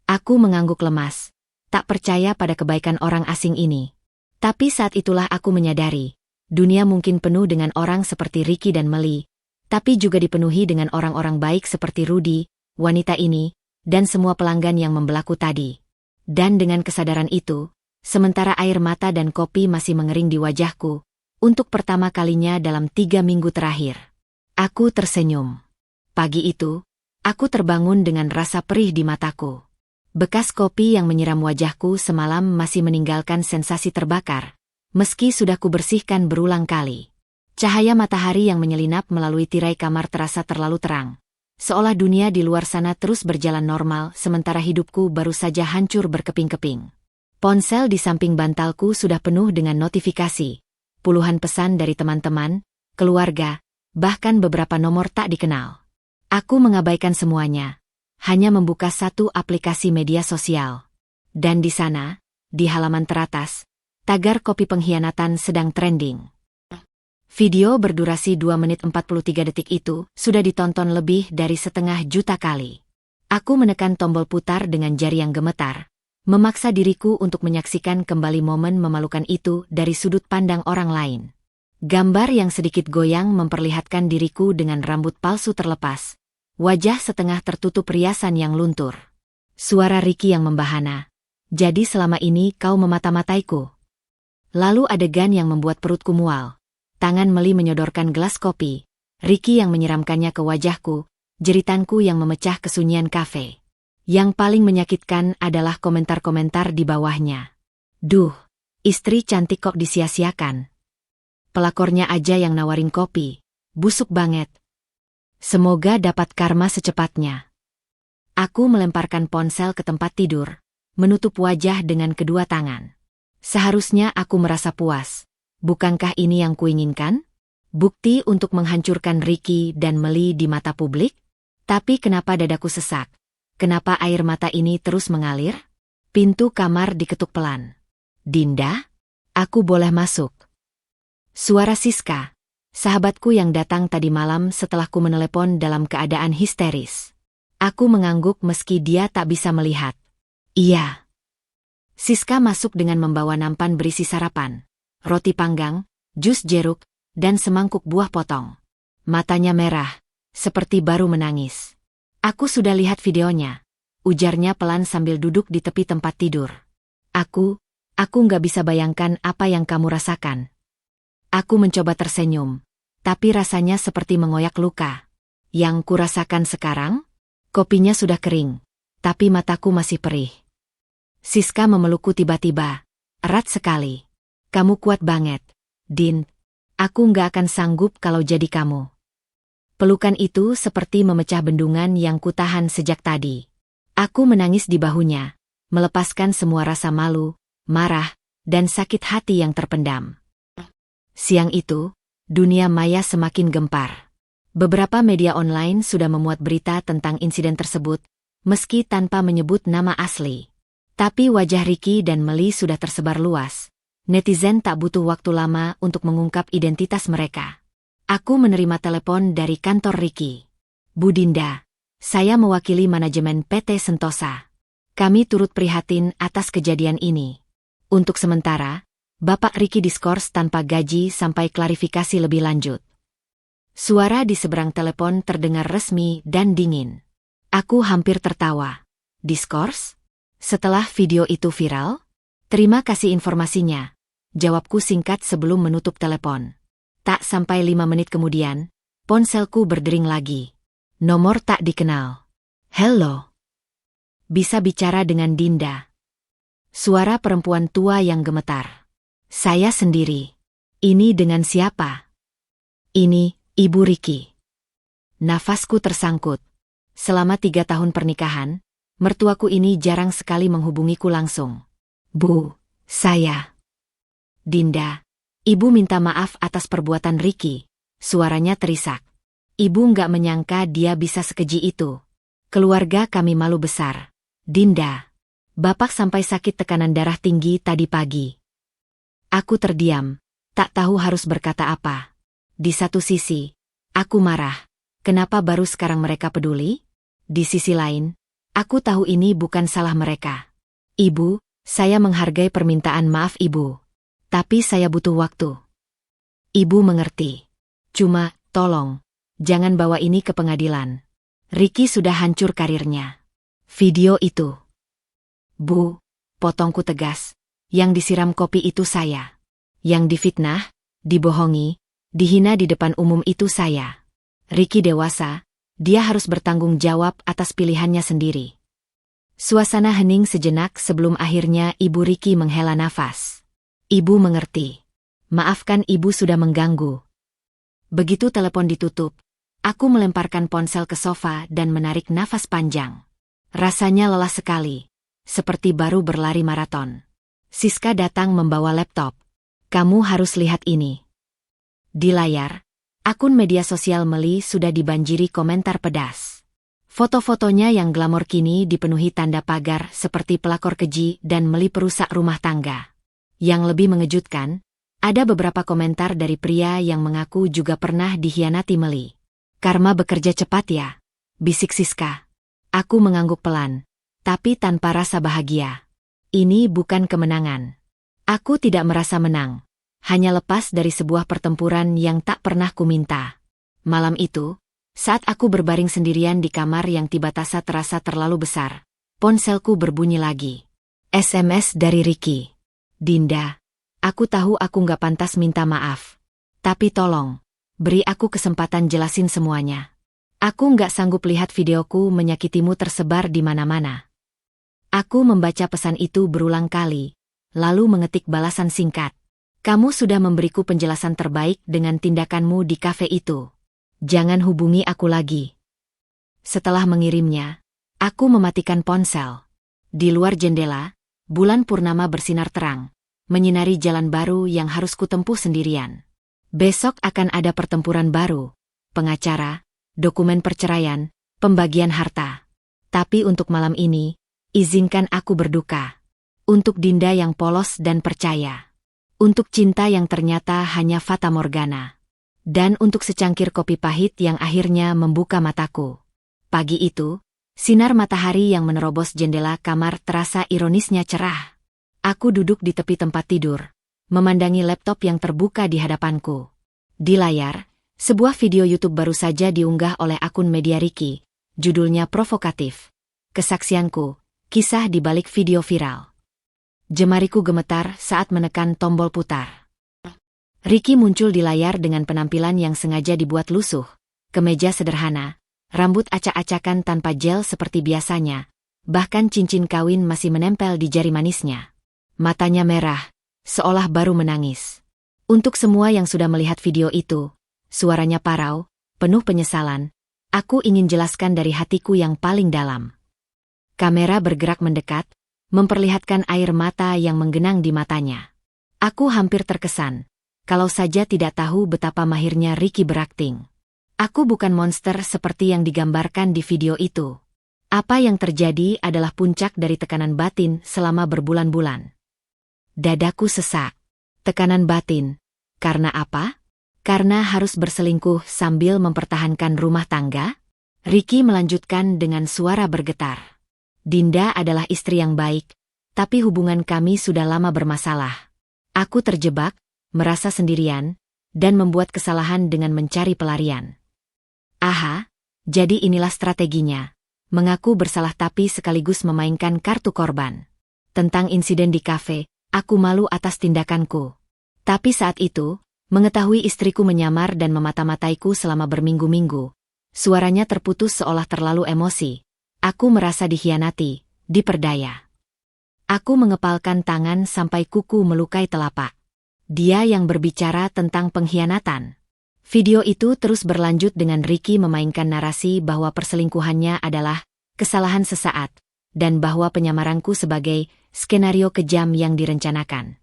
Aku mengangguk lemas, tak percaya pada kebaikan orang asing ini. Tapi saat itulah aku menyadari, dunia mungkin penuh dengan orang seperti Ricky dan Meli, tapi juga dipenuhi dengan orang-orang baik seperti Rudy, wanita ini, dan semua pelanggan yang membelaku tadi. Dan dengan kesadaran itu, sementara air mata dan kopi masih mengering di wajahku, untuk pertama kalinya dalam 3 minggu terakhir, aku tersenyum. Pagi itu, aku terbangun dengan rasa perih di mataku. Bekas kopi yang menyiram wajahku semalam masih meninggalkan sensasi terbakar, meski sudah kubersihkan berulang kali. Cahaya matahari yang menyelinap melalui tirai kamar terasa terlalu terang. Seolah dunia di luar sana terus berjalan normal sementara hidupku baru saja hancur berkeping-keping. Ponsel di samping bantalku sudah penuh dengan notifikasi. Puluhan pesan dari teman-teman, keluarga, bahkan beberapa nomor tak dikenal. Aku mengabaikan semuanya. Hanya membuka satu aplikasi media sosial. Dan di sana, di halaman teratas, tagar kopi pengkhianatan sedang trending. Video berdurasi 2 menit 43 detik itu sudah ditonton lebih dari 500 juta kali. Aku menekan tombol putar dengan jari yang gemetar, memaksa diriku untuk menyaksikan kembali momen memalukan itu dari sudut pandang orang lain. Gambar yang sedikit goyang memperlihatkan diriku dengan rambut palsu terlepas, wajah setengah tertutup riasan yang luntur. Suara Ricky yang membahana. Jadi selama ini kau memata-mataiku. Lalu adegan yang membuat perutku mual. Tangan Meli menyodorkan gelas kopi. Ricky yang menyiramkannya ke wajahku. Jeritanku yang memecah kesunyian kafe. Yang paling menyakitkan adalah komentar-komentar di bawahnya. Duh, istri cantik kok disia-siakan. Pelakornya aja yang nawarin kopi. Busuk banget. Semoga dapat karma secepatnya. Aku melemparkan ponsel ke tempat tidur, menutup wajah dengan kedua tangan. Seharusnya aku merasa puas. Bukankah ini yang kuinginkan? Bukti untuk menghancurkan Ricky dan Meli di mata publik? Tapi kenapa dadaku sesak? Kenapa air mata ini terus mengalir? Pintu kamar diketuk pelan. Dinda? Aku boleh masuk? Suara Siska, sahabatku yang datang tadi malam setelahku menelepon dalam keadaan histeris. Aku mengangguk meski dia tak bisa melihat. Iya. Siska masuk dengan membawa nampan berisi sarapan, roti panggang, jus jeruk, dan semangkuk buah potong. Matanya merah, seperti baru menangis. Aku sudah lihat videonya, ujarnya pelan sambil duduk di tepi tempat tidur. Aku nggak bisa bayangkan apa yang kamu rasakan. Aku mencoba tersenyum, tapi rasanya seperti mengoyak luka. Yang kurasakan sekarang? Kopinya sudah kering, tapi mataku masih perih. Siska memelukku tiba-tiba, erat sekali. Kamu kuat banget, Din. Aku nggak akan sanggup kalau jadi kamu. Pelukan itu seperti memecah bendungan yang kutahan sejak tadi. Aku menangis di bahunya, melepaskan semua rasa malu, marah, dan sakit hati yang terpendam. Siang itu, dunia maya semakin gempar. Beberapa media online sudah memuat berita tentang insiden tersebut, meski tanpa menyebut nama asli. Tapi wajah Ricky dan Meli sudah tersebar luas. Netizen tak butuh waktu lama untuk mengungkap identitas mereka. Aku menerima telepon dari kantor Ricky. Bu Dinda, saya mewakili manajemen PT Sentosa. Kami turut prihatin atas kejadian ini. Untuk sementara, Bapak Ricky diskors tanpa gaji sampai klarifikasi lebih lanjut. Suara di seberang telepon terdengar resmi dan dingin. Aku hampir tertawa. Diskors? Setelah video itu viral? Terima kasih informasinya. Jawabku singkat sebelum menutup telepon. Tak sampai 5 menit kemudian, ponselku berdering lagi. Nomor tak dikenal. Hello. Bisa bicara dengan Dinda. Suara perempuan tua yang gemetar. Saya sendiri. Ini dengan siapa? Ini, Ibu Ricky. Nafasku tersangkut. Selama 3 tahun pernikahan, mertuaku ini jarang sekali menghubungiku langsung. Bu, saya. Dinda, Ibu minta maaf atas perbuatan Ricky. Suaranya terisak. Ibu nggak menyangka dia bisa sekeji itu. Keluarga kami malu besar. Dinda, Bapak sampai sakit tekanan darah tinggi tadi pagi. Aku terdiam, tak tahu harus berkata apa. Di satu sisi, aku marah. Kenapa baru sekarang mereka peduli? Di sisi lain, aku tahu ini bukan salah mereka. Ibu, saya menghargai permintaan maaf Ibu. Tapi saya butuh waktu. Ibu mengerti. Cuma, tolong, jangan bawa ini ke pengadilan. Ricky sudah hancur karirnya. Video itu. Bu, potongku tegas. Yang disiram kopi itu saya. Yang difitnah, dibohongi, dihina di depan umum itu saya. Ricky dewasa, dia harus bertanggung jawab atas pilihannya sendiri. Suasana hening sejenak sebelum akhirnya Ibu Ricky menghela nafas. Ibu mengerti. Maafkan Ibu sudah mengganggu. Begitu telepon ditutup, aku melemparkan ponsel ke sofa dan menarik nafas panjang. Rasanya lelah sekali, seperti baru berlari maraton. Siska datang membawa laptop. Kamu harus lihat ini. Di layar, akun media sosial Meli sudah dibanjiri komentar pedas. Foto-fotonya yang glamor kini dipenuhi tanda pagar seperti pelakor keji dan Meli perusak rumah tangga. Yang lebih mengejutkan, ada beberapa komentar dari pria yang mengaku juga pernah dikhianati Meli. Karma bekerja cepat ya, bisik Siska. Aku mengangguk pelan, tapi tanpa rasa bahagia. Ini bukan kemenangan. Aku tidak merasa menang. Hanya lepas dari sebuah pertempuran yang tak pernah kuminta. Malam itu, saat aku berbaring sendirian di kamar yang tiba-tiba terasa terlalu besar, ponselku berbunyi lagi. SMS dari Ricky. Dinda, aku tahu aku nggak pantas minta maaf. Tapi tolong, beri aku kesempatan jelasin semuanya. Aku nggak sanggup lihat videoku menyakitimu tersebar di mana-mana. Aku membaca pesan itu berulang kali, lalu mengetik balasan singkat. Kamu sudah memberiku penjelasan terbaik dengan tindakanmu di kafe itu. Jangan hubungi aku lagi. Setelah mengirimnya, aku mematikan ponsel. Di luar jendela, bulan purnama bersinar terang, menyinari jalan baru yang harus kutempuh sendirian. Besok akan ada pertempuran baru, pengacara, dokumen perceraian, pembagian harta. Tapi untuk malam ini, izinkan aku berduka. Untuk Dinda yang polos dan percaya. Untuk cinta yang ternyata hanya fata morgana. Dan untuk secangkir kopi pahit yang akhirnya membuka mataku. Pagi itu, sinar matahari yang menerobos jendela kamar terasa ironisnya cerah. Aku duduk di tepi tempat tidur, memandangi laptop yang terbuka di hadapanku. Di layar, sebuah video YouTube baru saja diunggah oleh akun media Ricky. Judulnya provokatif. Kesaksianku. Kisah di balik video viral. Jemariku gemetar saat menekan tombol putar. Ricky muncul di layar dengan penampilan yang sengaja dibuat lusuh. Kemeja sederhana, rambut acak-acakan tanpa gel seperti biasanya. Bahkan cincin kawin masih menempel di jari manisnya. Matanya merah, seolah baru menangis. Untuk semua yang sudah melihat video itu, suaranya parau, penuh penyesalan. Aku ingin jelaskan dari hatiku yang paling dalam. Kamera bergerak mendekat, memperlihatkan air mata yang menggenang di matanya. Aku hampir terkesan. Kalau saja tidak tahu betapa mahirnya Ricky berakting. Aku bukan monster seperti yang digambarkan di video itu. Apa yang terjadi adalah puncak dari tekanan batin selama berbulan-bulan. Dadaku sesak. Tekanan batin. Karena apa? Karena harus berselingkuh sambil mempertahankan rumah tangga? Ricky melanjutkan dengan suara bergetar. Dinda adalah istri yang baik, tapi hubungan kami sudah lama bermasalah. Aku terjebak, merasa sendirian, dan membuat kesalahan dengan mencari pelarian. Aha, jadi inilah strateginya. Mengaku bersalah tapi sekaligus memainkan kartu korban. Tentang insiden di kafe, aku malu atas tindakanku. Tapi saat itu, mengetahui istriku menyamar dan memata-mataiku selama berminggu-minggu, suaranya terputus seolah terlalu emosi. Aku merasa dikhianati, diperdaya. Aku mengepalkan tangan sampai kuku melukai telapak. Dia yang berbicara tentang pengkhianatan. Video itu terus berlanjut dengan Ricky memainkan narasi bahwa perselingkuhannya adalah kesalahan sesaat, dan bahwa penyamaranku sebagai skenario kejam yang direncanakan.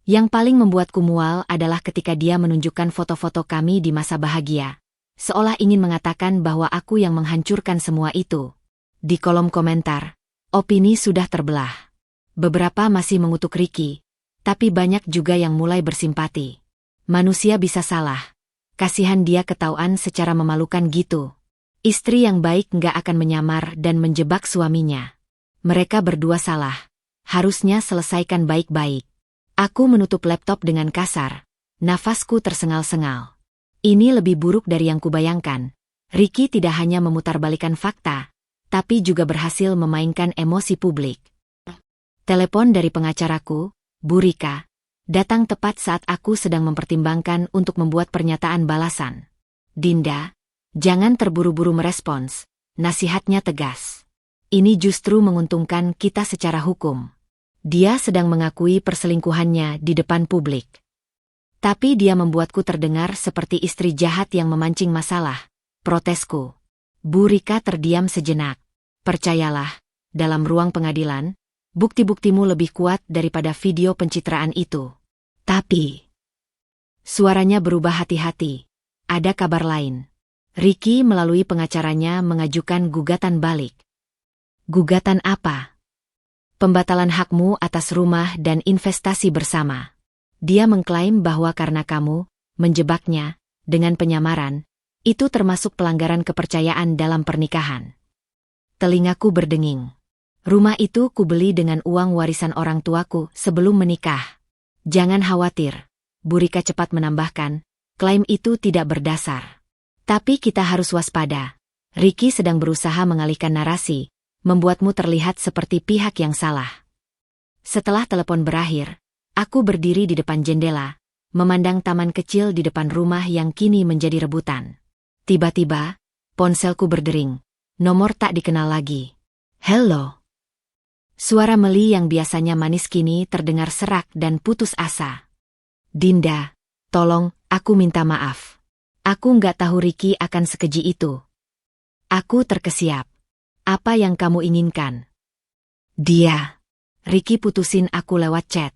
Yang paling membuatku mual adalah ketika dia menunjukkan foto-foto kami di masa bahagia, seolah ingin mengatakan bahwa aku yang menghancurkan semua itu. Di kolom komentar, opini sudah terbelah. Beberapa masih mengutuk Ricky, tapi banyak juga yang mulai bersimpati. Manusia bisa salah. Kasihan dia ketahuan secara memalukan gitu. Istri yang baik nggak akan menyamar dan menjebak suaminya. Mereka berdua salah. Harusnya selesaikan baik-baik. Aku menutup laptop dengan kasar. Nafasku tersengal-sengal. Ini lebih buruk dari yang kubayangkan. Ricky tidak hanya memutarbalikkan fakta, tapi juga berhasil memainkan emosi publik. Telepon dari pengacaraku, Bu Rika, datang tepat saat aku sedang mempertimbangkan untuk membuat pernyataan balasan. Dinda, jangan terburu-buru merespons, nasihatnya tegas. Ini justru menguntungkan kita secara hukum. Dia sedang mengakui perselingkuhannya di depan publik. Tapi dia membuatku terdengar seperti istri jahat yang memancing masalah, protesku. Bu Rika terdiam sejenak. Percayalah, dalam ruang pengadilan, bukti-buktimu lebih kuat daripada video pencitraan itu. Tapi, suaranya berubah hati-hati. Ada kabar lain. Ricky melalui pengacaranya mengajukan gugatan balik. Gugatan apa? Pembatalan hakmu atas rumah dan investasi bersama. Dia mengklaim bahwa karena kamu menjebaknya dengan penyamaran, itu termasuk pelanggaran kepercayaan dalam pernikahan. Telingaku berdenging. Rumah itu kubeli dengan uang warisan orang tuaku sebelum menikah. Jangan khawatir, Bu Rika cepat menambahkan, klaim itu tidak berdasar. Tapi kita harus waspada. Ricky sedang berusaha mengalihkan narasi, membuatmu terlihat seperti pihak yang salah. Setelah telepon berakhir, aku berdiri di depan jendela, memandang taman kecil di depan rumah yang kini menjadi rebutan. Tiba-tiba, ponselku berdering. Nomor tak dikenal lagi. Hello. Suara Meli yang biasanya manis kini terdengar serak dan putus asa. Dinda, tolong, aku minta maaf. Aku nggak tahu Ricky akan sekeji itu. Aku terkesiap. Apa yang kamu inginkan? Dia. Ricky putusin aku lewat chat.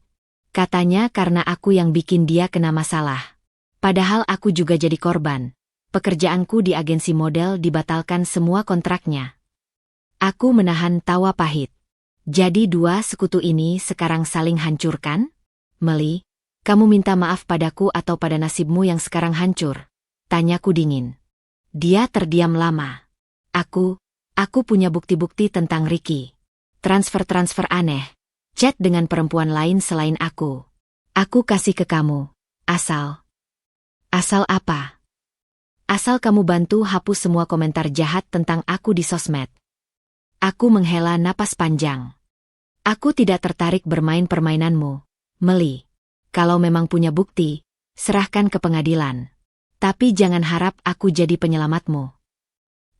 Katanya karena aku yang bikin dia kena masalah. Padahal aku juga jadi korban. Pekerjaanku di agensi model dibatalkan semua kontraknya. Aku menahan tawa pahit. Jadi dua sekutu ini sekarang saling hancurkan? Meli, kamu minta maaf padaku atau pada nasibmu yang sekarang hancur? Tanyaku dingin. Dia terdiam lama. Aku punya bukti-bukti tentang Ricky. Transfer-transfer aneh. Chat dengan perempuan lain selain aku. Aku kasih ke kamu. Asal apa? Asal kamu bantu hapus semua komentar jahat tentang aku di sosmed. Aku menghela napas panjang. Aku tidak tertarik bermain permainanmu, Meli. Kalau memang punya bukti, serahkan ke pengadilan. Tapi jangan harap aku jadi penyelamatmu.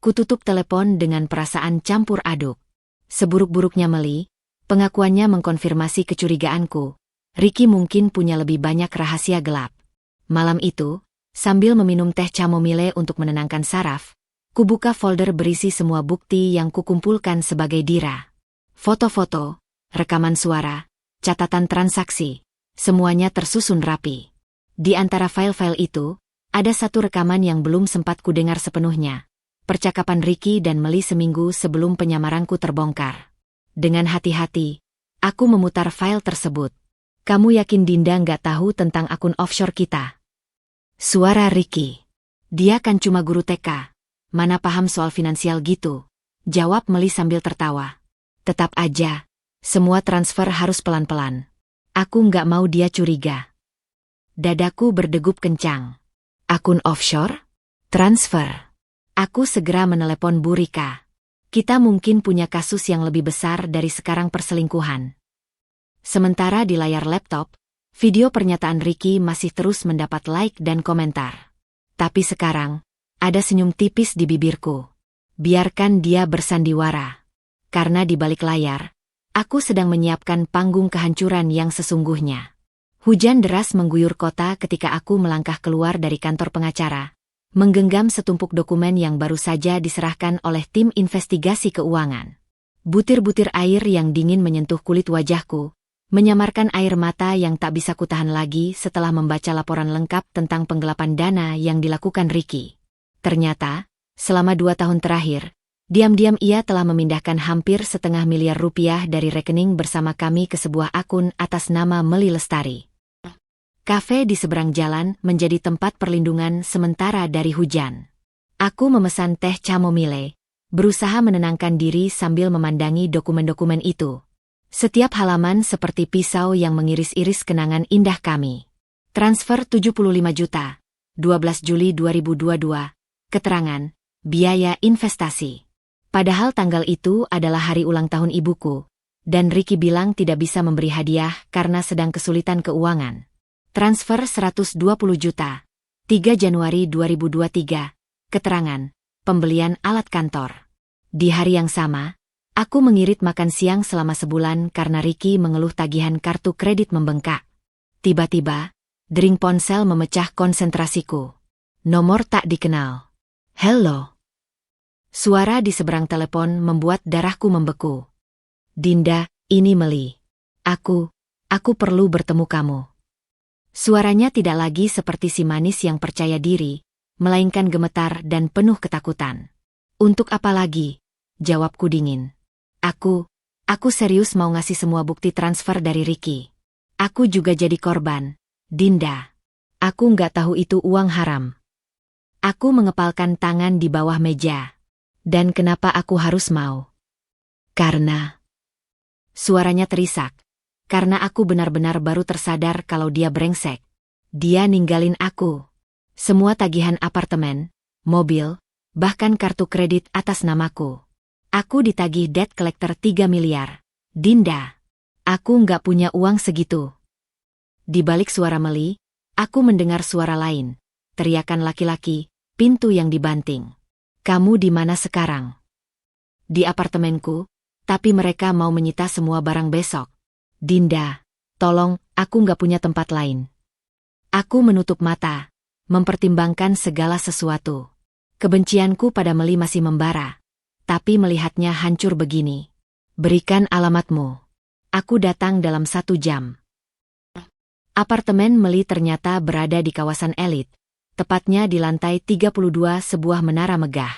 Kututup telepon dengan perasaan campur aduk. Seburuk-buruknya Meli, pengakuannya mengkonfirmasi kecurigaanku. Ricky mungkin punya lebih banyak rahasia gelap. Malam itu, sambil meminum teh chamomile untuk menenangkan saraf, kubuka folder berisi semua bukti yang kukumpulkan sebagai dira. Foto-foto, rekaman suara, catatan transaksi. Semuanya tersusun rapi. Di antara file-file itu, ada satu rekaman yang belum sempat kudengar sepenuhnya. Percakapan Ricky dan Meli seminggu sebelum penyamaranku terbongkar. Dengan hati-hati, aku memutar file tersebut. Kamu yakin Dinda nggak tahu tentang akun offshore kita? Suara Ricky. Dia kan cuma guru TK. Mana paham soal finansial gitu? Jawab Meli sambil tertawa. Tetap aja, semua transfer harus pelan-pelan. Aku nggak mau dia curiga. Dadaku berdegup kencang. Akun offshore? Transfer. Aku segera menelepon Bu Rika. Kita mungkin punya kasus yang lebih besar dari sekarang perselingkuhan. Sementara di layar laptop, video pernyataan Ricky masih terus mendapat like dan komentar. Tapi sekarang, ada senyum tipis di bibirku. Biarkan dia bersandiwara. Karena di balik layar, aku sedang menyiapkan panggung kehancuran yang sesungguhnya. Hujan deras mengguyur kota ketika aku melangkah keluar dari kantor pengacara, menggenggam setumpuk dokumen yang baru saja diserahkan oleh tim investigasi keuangan. Butir-butir air yang dingin menyentuh kulit wajahku, menyamarkan air mata yang tak bisa kutahan lagi setelah membaca laporan lengkap tentang penggelapan dana yang dilakukan Ricky. Ternyata, selama 2 tahun terakhir, diam-diam ia telah memindahkan hampir $500 miliar dari rekening bersama kami ke sebuah akun atas nama Meli Lestari. Kafe di seberang jalan menjadi tempat perlindungan sementara dari hujan. Aku memesan teh chamomile, berusaha menenangkan diri sambil memandangi dokumen-dokumen itu. Setiap halaman seperti pisau yang mengiris-iris kenangan indah kami. Transfer 75 juta, 12 Juli 2022, keterangan, biaya investasi. Padahal tanggal itu adalah hari ulang tahun ibuku, dan Ricky bilang tidak bisa memberi hadiah karena sedang kesulitan keuangan. Transfer 120 juta, 3 Januari 2023, keterangan, pembelian alat kantor. Di hari yang sama, aku mengirit makan siang selama sebulan karena Ricky mengeluh tagihan kartu kredit membengkak. Tiba-tiba, dering ponsel memecah konsentrasiku. Nomor tak dikenal. Hello. Suara di seberang telepon membuat darahku membeku. Dinda, ini Meli. Aku perlu bertemu kamu. Suaranya tidak lagi seperti si manis yang percaya diri, melainkan gemetar dan penuh ketakutan. Untuk apa lagi? Jawabku dingin. Aku serius mau ngasih semua bukti transfer dari Ricky. Aku juga jadi korban, Dinda. Aku nggak tahu itu uang haram. Aku mengepalkan tangan di bawah meja. Dan kenapa aku harus mau? Karena... Suaranya terisak. Karena aku benar-benar baru tersadar kalau dia brengsek. Dia ninggalin aku. Semua tagihan apartemen, mobil, bahkan kartu kredit atas namaku. Aku ditagih debt collector 3 miliar. Dinda, aku nggak punya uang segitu. Di balik suara Meli, aku mendengar suara lain. Teriakan laki-laki, pintu yang dibanting. Kamu di mana sekarang? Di apartemenku, tapi mereka mau menyita semua barang besok. Dinda, tolong, aku nggak punya tempat lain. Aku menutup mata, mempertimbangkan segala sesuatu. Kebencianku pada Meli masih membara. Tapi melihatnya hancur begini. Berikan alamatmu. Aku datang dalam 1 jam. Apartemen Meli ternyata berada di kawasan elit. Tepatnya di lantai 32 sebuah menara megah.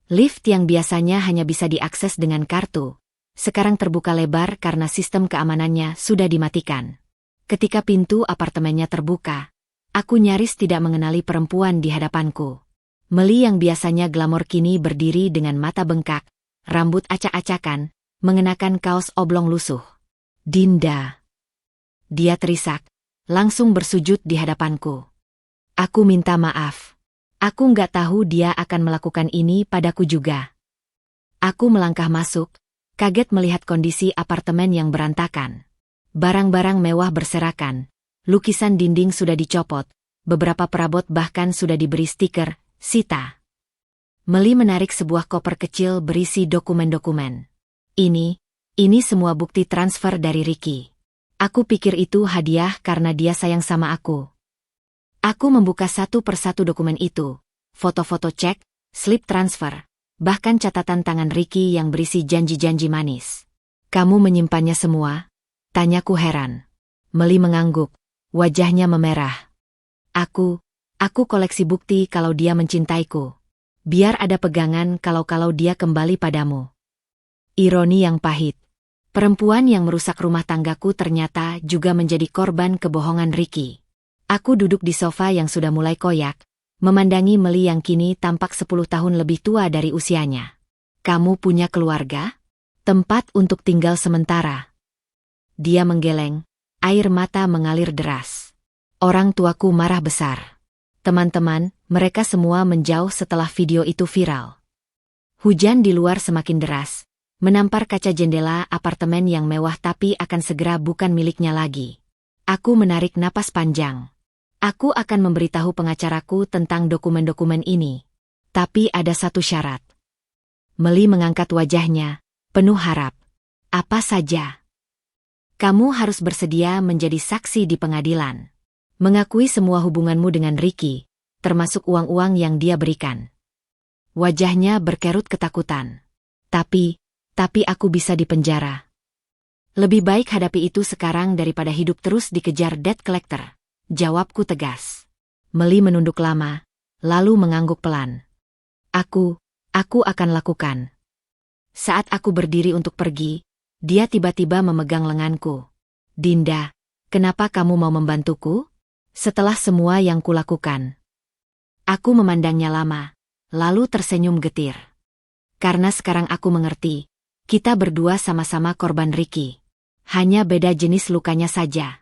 Lift yang biasanya hanya bisa diakses dengan kartu, sekarang terbuka lebar karena sistem keamanannya sudah dimatikan. Ketika pintu apartemennya terbuka, aku nyaris tidak mengenali perempuan di hadapanku. Meli yang biasanya glamor kini berdiri dengan mata bengkak, rambut acak-acakan, mengenakan kaos oblong lusuh. Dinda. Dia terisak, langsung bersujud di hadapanku. Aku minta maaf. Aku nggak tahu dia akan melakukan ini padaku juga. Aku melangkah masuk, kaget melihat kondisi apartemen yang berantakan. Barang-barang mewah berserakan, lukisan dinding sudah dicopot, beberapa perabot bahkan sudah diberi stiker, Sita. Meli menarik sebuah koper kecil berisi dokumen-dokumen. Ini semua bukti transfer dari Ricky. Aku pikir itu hadiah karena dia sayang sama aku. Aku membuka satu persatu dokumen itu, foto-foto cek, slip transfer, bahkan catatan tangan Ricky yang berisi janji-janji manis. Kamu menyimpannya semua? Tanyaku heran. Meli mengangguk. Wajahnya memerah. Aku koleksi bukti kalau dia mencintaiku. Biar ada pegangan kalau dia kembali padamu. Ironi yang pahit. Perempuan yang merusak rumah tanggaku ternyata juga menjadi korban kebohongan Ricky. Aku duduk di sofa yang sudah mulai koyak, memandangi Meli yang kini tampak 10 tahun lebih tua dari usianya. Kamu punya keluarga? Tempat untuk tinggal sementara. Dia menggeleng, air mata mengalir deras. Orang tuaku marah besar. Teman-teman, mereka semua menjauh setelah video itu viral. Hujan di luar semakin deras, menampar kaca jendela apartemen yang mewah tapi akan segera bukan miliknya lagi. Aku menarik napas panjang. Aku akan memberitahu pengacaraku tentang dokumen-dokumen ini. Tapi ada satu syarat. Meli mengangkat wajahnya, penuh harap. Apa saja? Kamu harus bersedia menjadi saksi di pengadilan. Mengakui semua hubunganmu dengan Ricky, termasuk uang-uang yang dia berikan. Wajahnya berkerut ketakutan. Tapi aku bisa dipenjara. Lebih baik hadapi itu sekarang daripada hidup terus dikejar debt collector. Jawabku tegas. Meli menunduk lama, lalu mengangguk pelan. Aku akan lakukan. Saat aku berdiri untuk pergi, dia tiba-tiba memegang lenganku. Dinda, kenapa kamu mau membantuku? Setelah semua yang kulakukan. Aku memandangnya lama, lalu tersenyum getir. Karena sekarang aku mengerti, kita berdua sama-sama korban Ricky. Hanya beda jenis lukanya saja.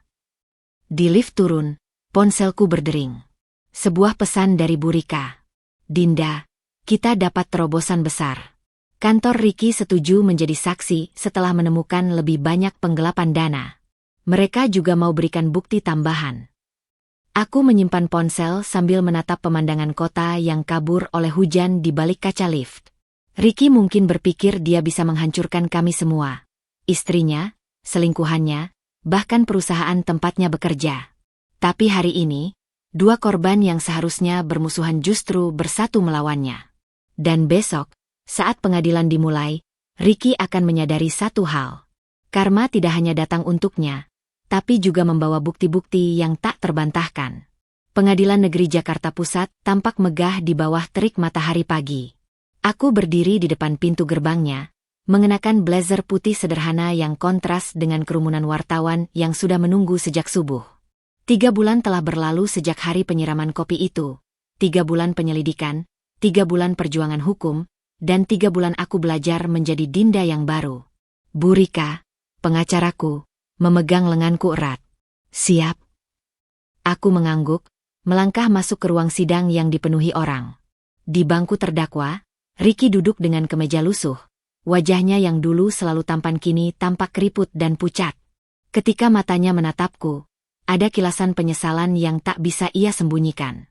Di lift turun, ponselku berdering. Sebuah pesan dari Bu Rika. Dinda, kita dapat terobosan besar. Kantor Ricky setuju menjadi saksi setelah menemukan lebih banyak penggelapan dana. Mereka juga mau berikan bukti tambahan. Aku menyimpan ponsel sambil menatap pemandangan kota yang kabur oleh hujan di balik kaca lift. Ricky mungkin berpikir dia bisa menghancurkan kami semua. Istrinya, selingkuhannya, bahkan perusahaan tempatnya bekerja. Tapi hari ini, dua korban yang seharusnya bermusuhan justru bersatu melawannya. Dan besok, saat pengadilan dimulai, Ricky akan menyadari satu hal. Karma tidak hanya datang untuknya, tapi juga membawa bukti-bukti yang tak terbantahkan. Pengadilan Negeri Jakarta Pusat tampak megah di bawah terik matahari pagi. Aku berdiri di depan pintu gerbangnya, mengenakan blazer putih sederhana yang kontras dengan kerumunan wartawan yang sudah menunggu sejak subuh. 3 bulan telah berlalu sejak hari penyiraman kopi itu. 3 bulan penyelidikan, 3 bulan perjuangan hukum, dan 3 bulan aku belajar menjadi Dinda yang baru. Bu Rika, pengacaraku, memegang lenganku erat. Siap. Aku mengangguk, melangkah masuk ke ruang sidang yang dipenuhi orang. Di bangku terdakwa, Ricky duduk dengan kemeja lusuh. Wajahnya yang dulu selalu tampan kini tampak keriput dan pucat. Ketika matanya menatapku, ada kilasan penyesalan yang tak bisa ia sembunyikan.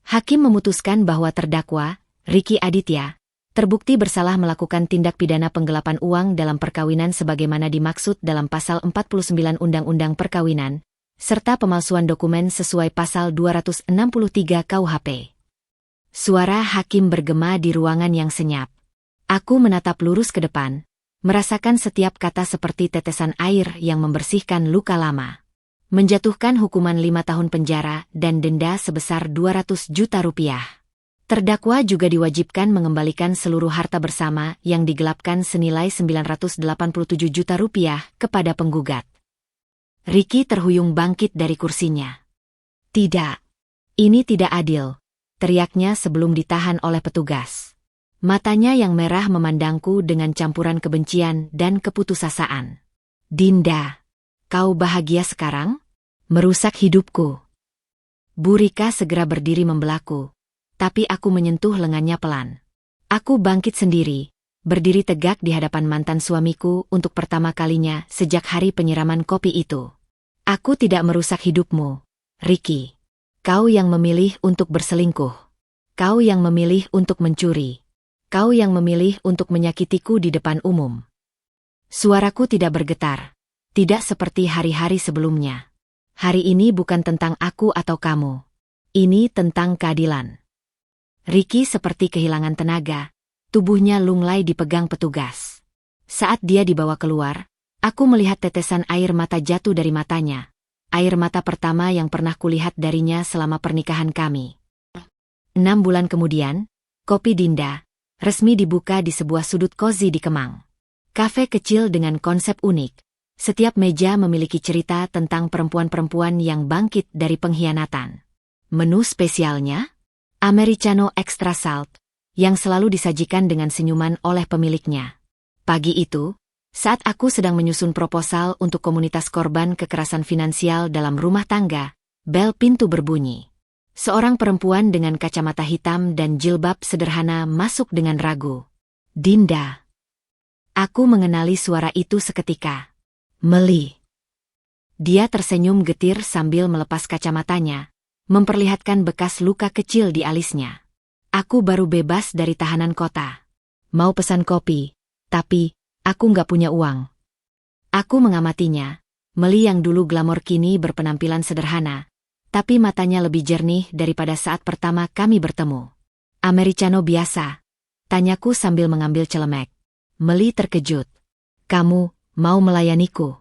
Hakim memutuskan bahwa terdakwa, Ricky Aditya, terbukti bersalah melakukan tindak pidana penggelapan uang dalam perkawinan sebagaimana dimaksud dalam Pasal 49 Undang-Undang Perkawinan, serta pemalsuan dokumen sesuai Pasal 263 KUHP. Suara hakim bergema di ruangan yang senyap. Aku menatap lurus ke depan, merasakan setiap kata seperti tetesan air yang membersihkan luka lama. Menjatuhkan hukuman 5 tahun penjara dan denda sebesar 200 juta rupiah. Terdakwa juga diwajibkan mengembalikan seluruh harta bersama yang digelapkan senilai 987 juta rupiah kepada penggugat. Ricky terhuyung bangkit dari kursinya. Tidak. Ini tidak adil, teriaknya sebelum ditahan oleh petugas. Matanya yang merah memandangku dengan campuran kebencian dan keputusasaan. Dinda, kau bahagia sekarang? Merusak hidupku. Bu Rika segera berdiri membelaku. Tapi aku menyentuh lengannya pelan. Aku bangkit sendiri, berdiri tegak di hadapan mantan suamiku untuk pertama kalinya sejak hari penyiraman kopi itu. Aku tidak merusak hidupmu, Ricky. Kau yang memilih untuk berselingkuh. Kau yang memilih untuk mencuri. Kau yang memilih untuk menyakitiku di depan umum. Suaraku tidak bergetar, tidak seperti hari-hari sebelumnya. Hari ini bukan tentang aku atau kamu. Ini tentang keadilan. Ricky seperti kehilangan tenaga, tubuhnya lunglai dipegang petugas. Saat dia dibawa keluar, aku melihat tetesan air mata jatuh dari matanya. air mata pertama yang pernah kulihat darinya selama pernikahan kami. 6 bulan kemudian, Kopi Dinda resmi dibuka di sebuah sudut cozy di Kemang. Kafe kecil dengan konsep unik. Setiap meja memiliki cerita tentang perempuan-perempuan yang bangkit dari pengkhianatan. Menu spesialnya? Americano Extra Salt, yang selalu disajikan dengan senyuman oleh pemiliknya. Pagi itu, saat aku sedang menyusun proposal untuk komunitas korban kekerasan finansial dalam rumah tangga, bel pintu berbunyi. Seorang perempuan dengan kacamata hitam dan jilbab sederhana masuk dengan ragu. Dinda. Aku mengenali suara itu seketika. Meli. Dia tersenyum getir sambil melepas kacamatanya, memperlihatkan bekas luka kecil di alisnya. Aku baru bebas dari tahanan kota. Mau pesan kopi, tapi aku nggak punya uang. Aku mengamatinya. Meli yang dulu glamor kini berpenampilan sederhana, tapi matanya lebih jernih daripada saat pertama kami bertemu. Americano biasa, tanyaku sambil mengambil celemek. Meli terkejut. Kamu mau melayaniku?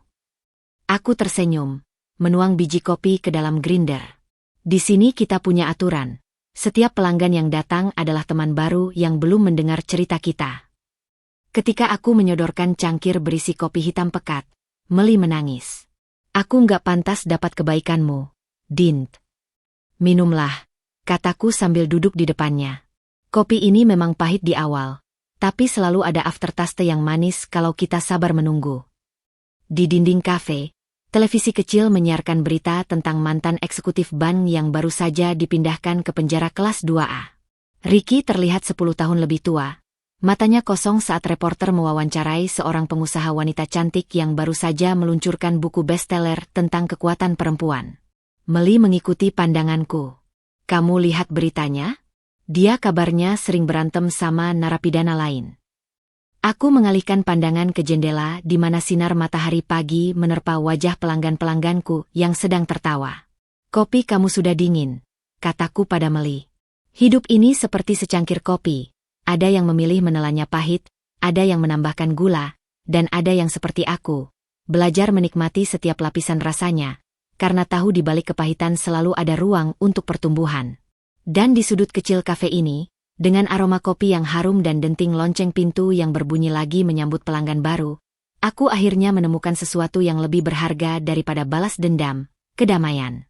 Aku tersenyum, menuang biji kopi ke dalam grinder. Di sini kita punya aturan. Setiap pelanggan yang datang adalah teman baru yang belum mendengar cerita kita. Ketika aku menyodorkan cangkir berisi kopi hitam pekat, Meli menangis. Aku nggak pantas dapat kebaikanmu, Dint. Minumlah, kataku sambil duduk di depannya. Kopi ini memang pahit di awal, tapi selalu ada aftertaste yang manis kalau kita sabar menunggu. Di dinding kafe, televisi kecil menyiarkan berita tentang mantan eksekutif bank yang baru saja dipindahkan ke penjara kelas 2A. Ricky terlihat 10 tahun lebih tua. Matanya kosong saat reporter mewawancarai seorang pengusaha wanita cantik yang baru saja meluncurkan buku bestseller tentang kekuatan perempuan. Meli mengikuti pandanganku. Kamu lihat beritanya? Dia kabarnya sering berantem sama narapidana lain. Aku mengalihkan pandangan ke jendela di mana sinar matahari pagi menerpa wajah pelanggan-pelangganku yang sedang tertawa. Kopi kamu sudah dingin, kataku pada Meli. Hidup ini seperti secangkir kopi. Ada yang memilih menelannya pahit, ada yang menambahkan gula, dan ada yang seperti aku, belajar menikmati setiap lapisan rasanya, karena tahu di balik kepahitan selalu ada ruang untuk pertumbuhan. Dan di sudut kecil kafe ini, dengan aroma kopi yang harum dan denting lonceng pintu yang berbunyi lagi menyambut pelanggan baru, aku akhirnya menemukan sesuatu yang lebih berharga daripada balas dendam, kedamaian.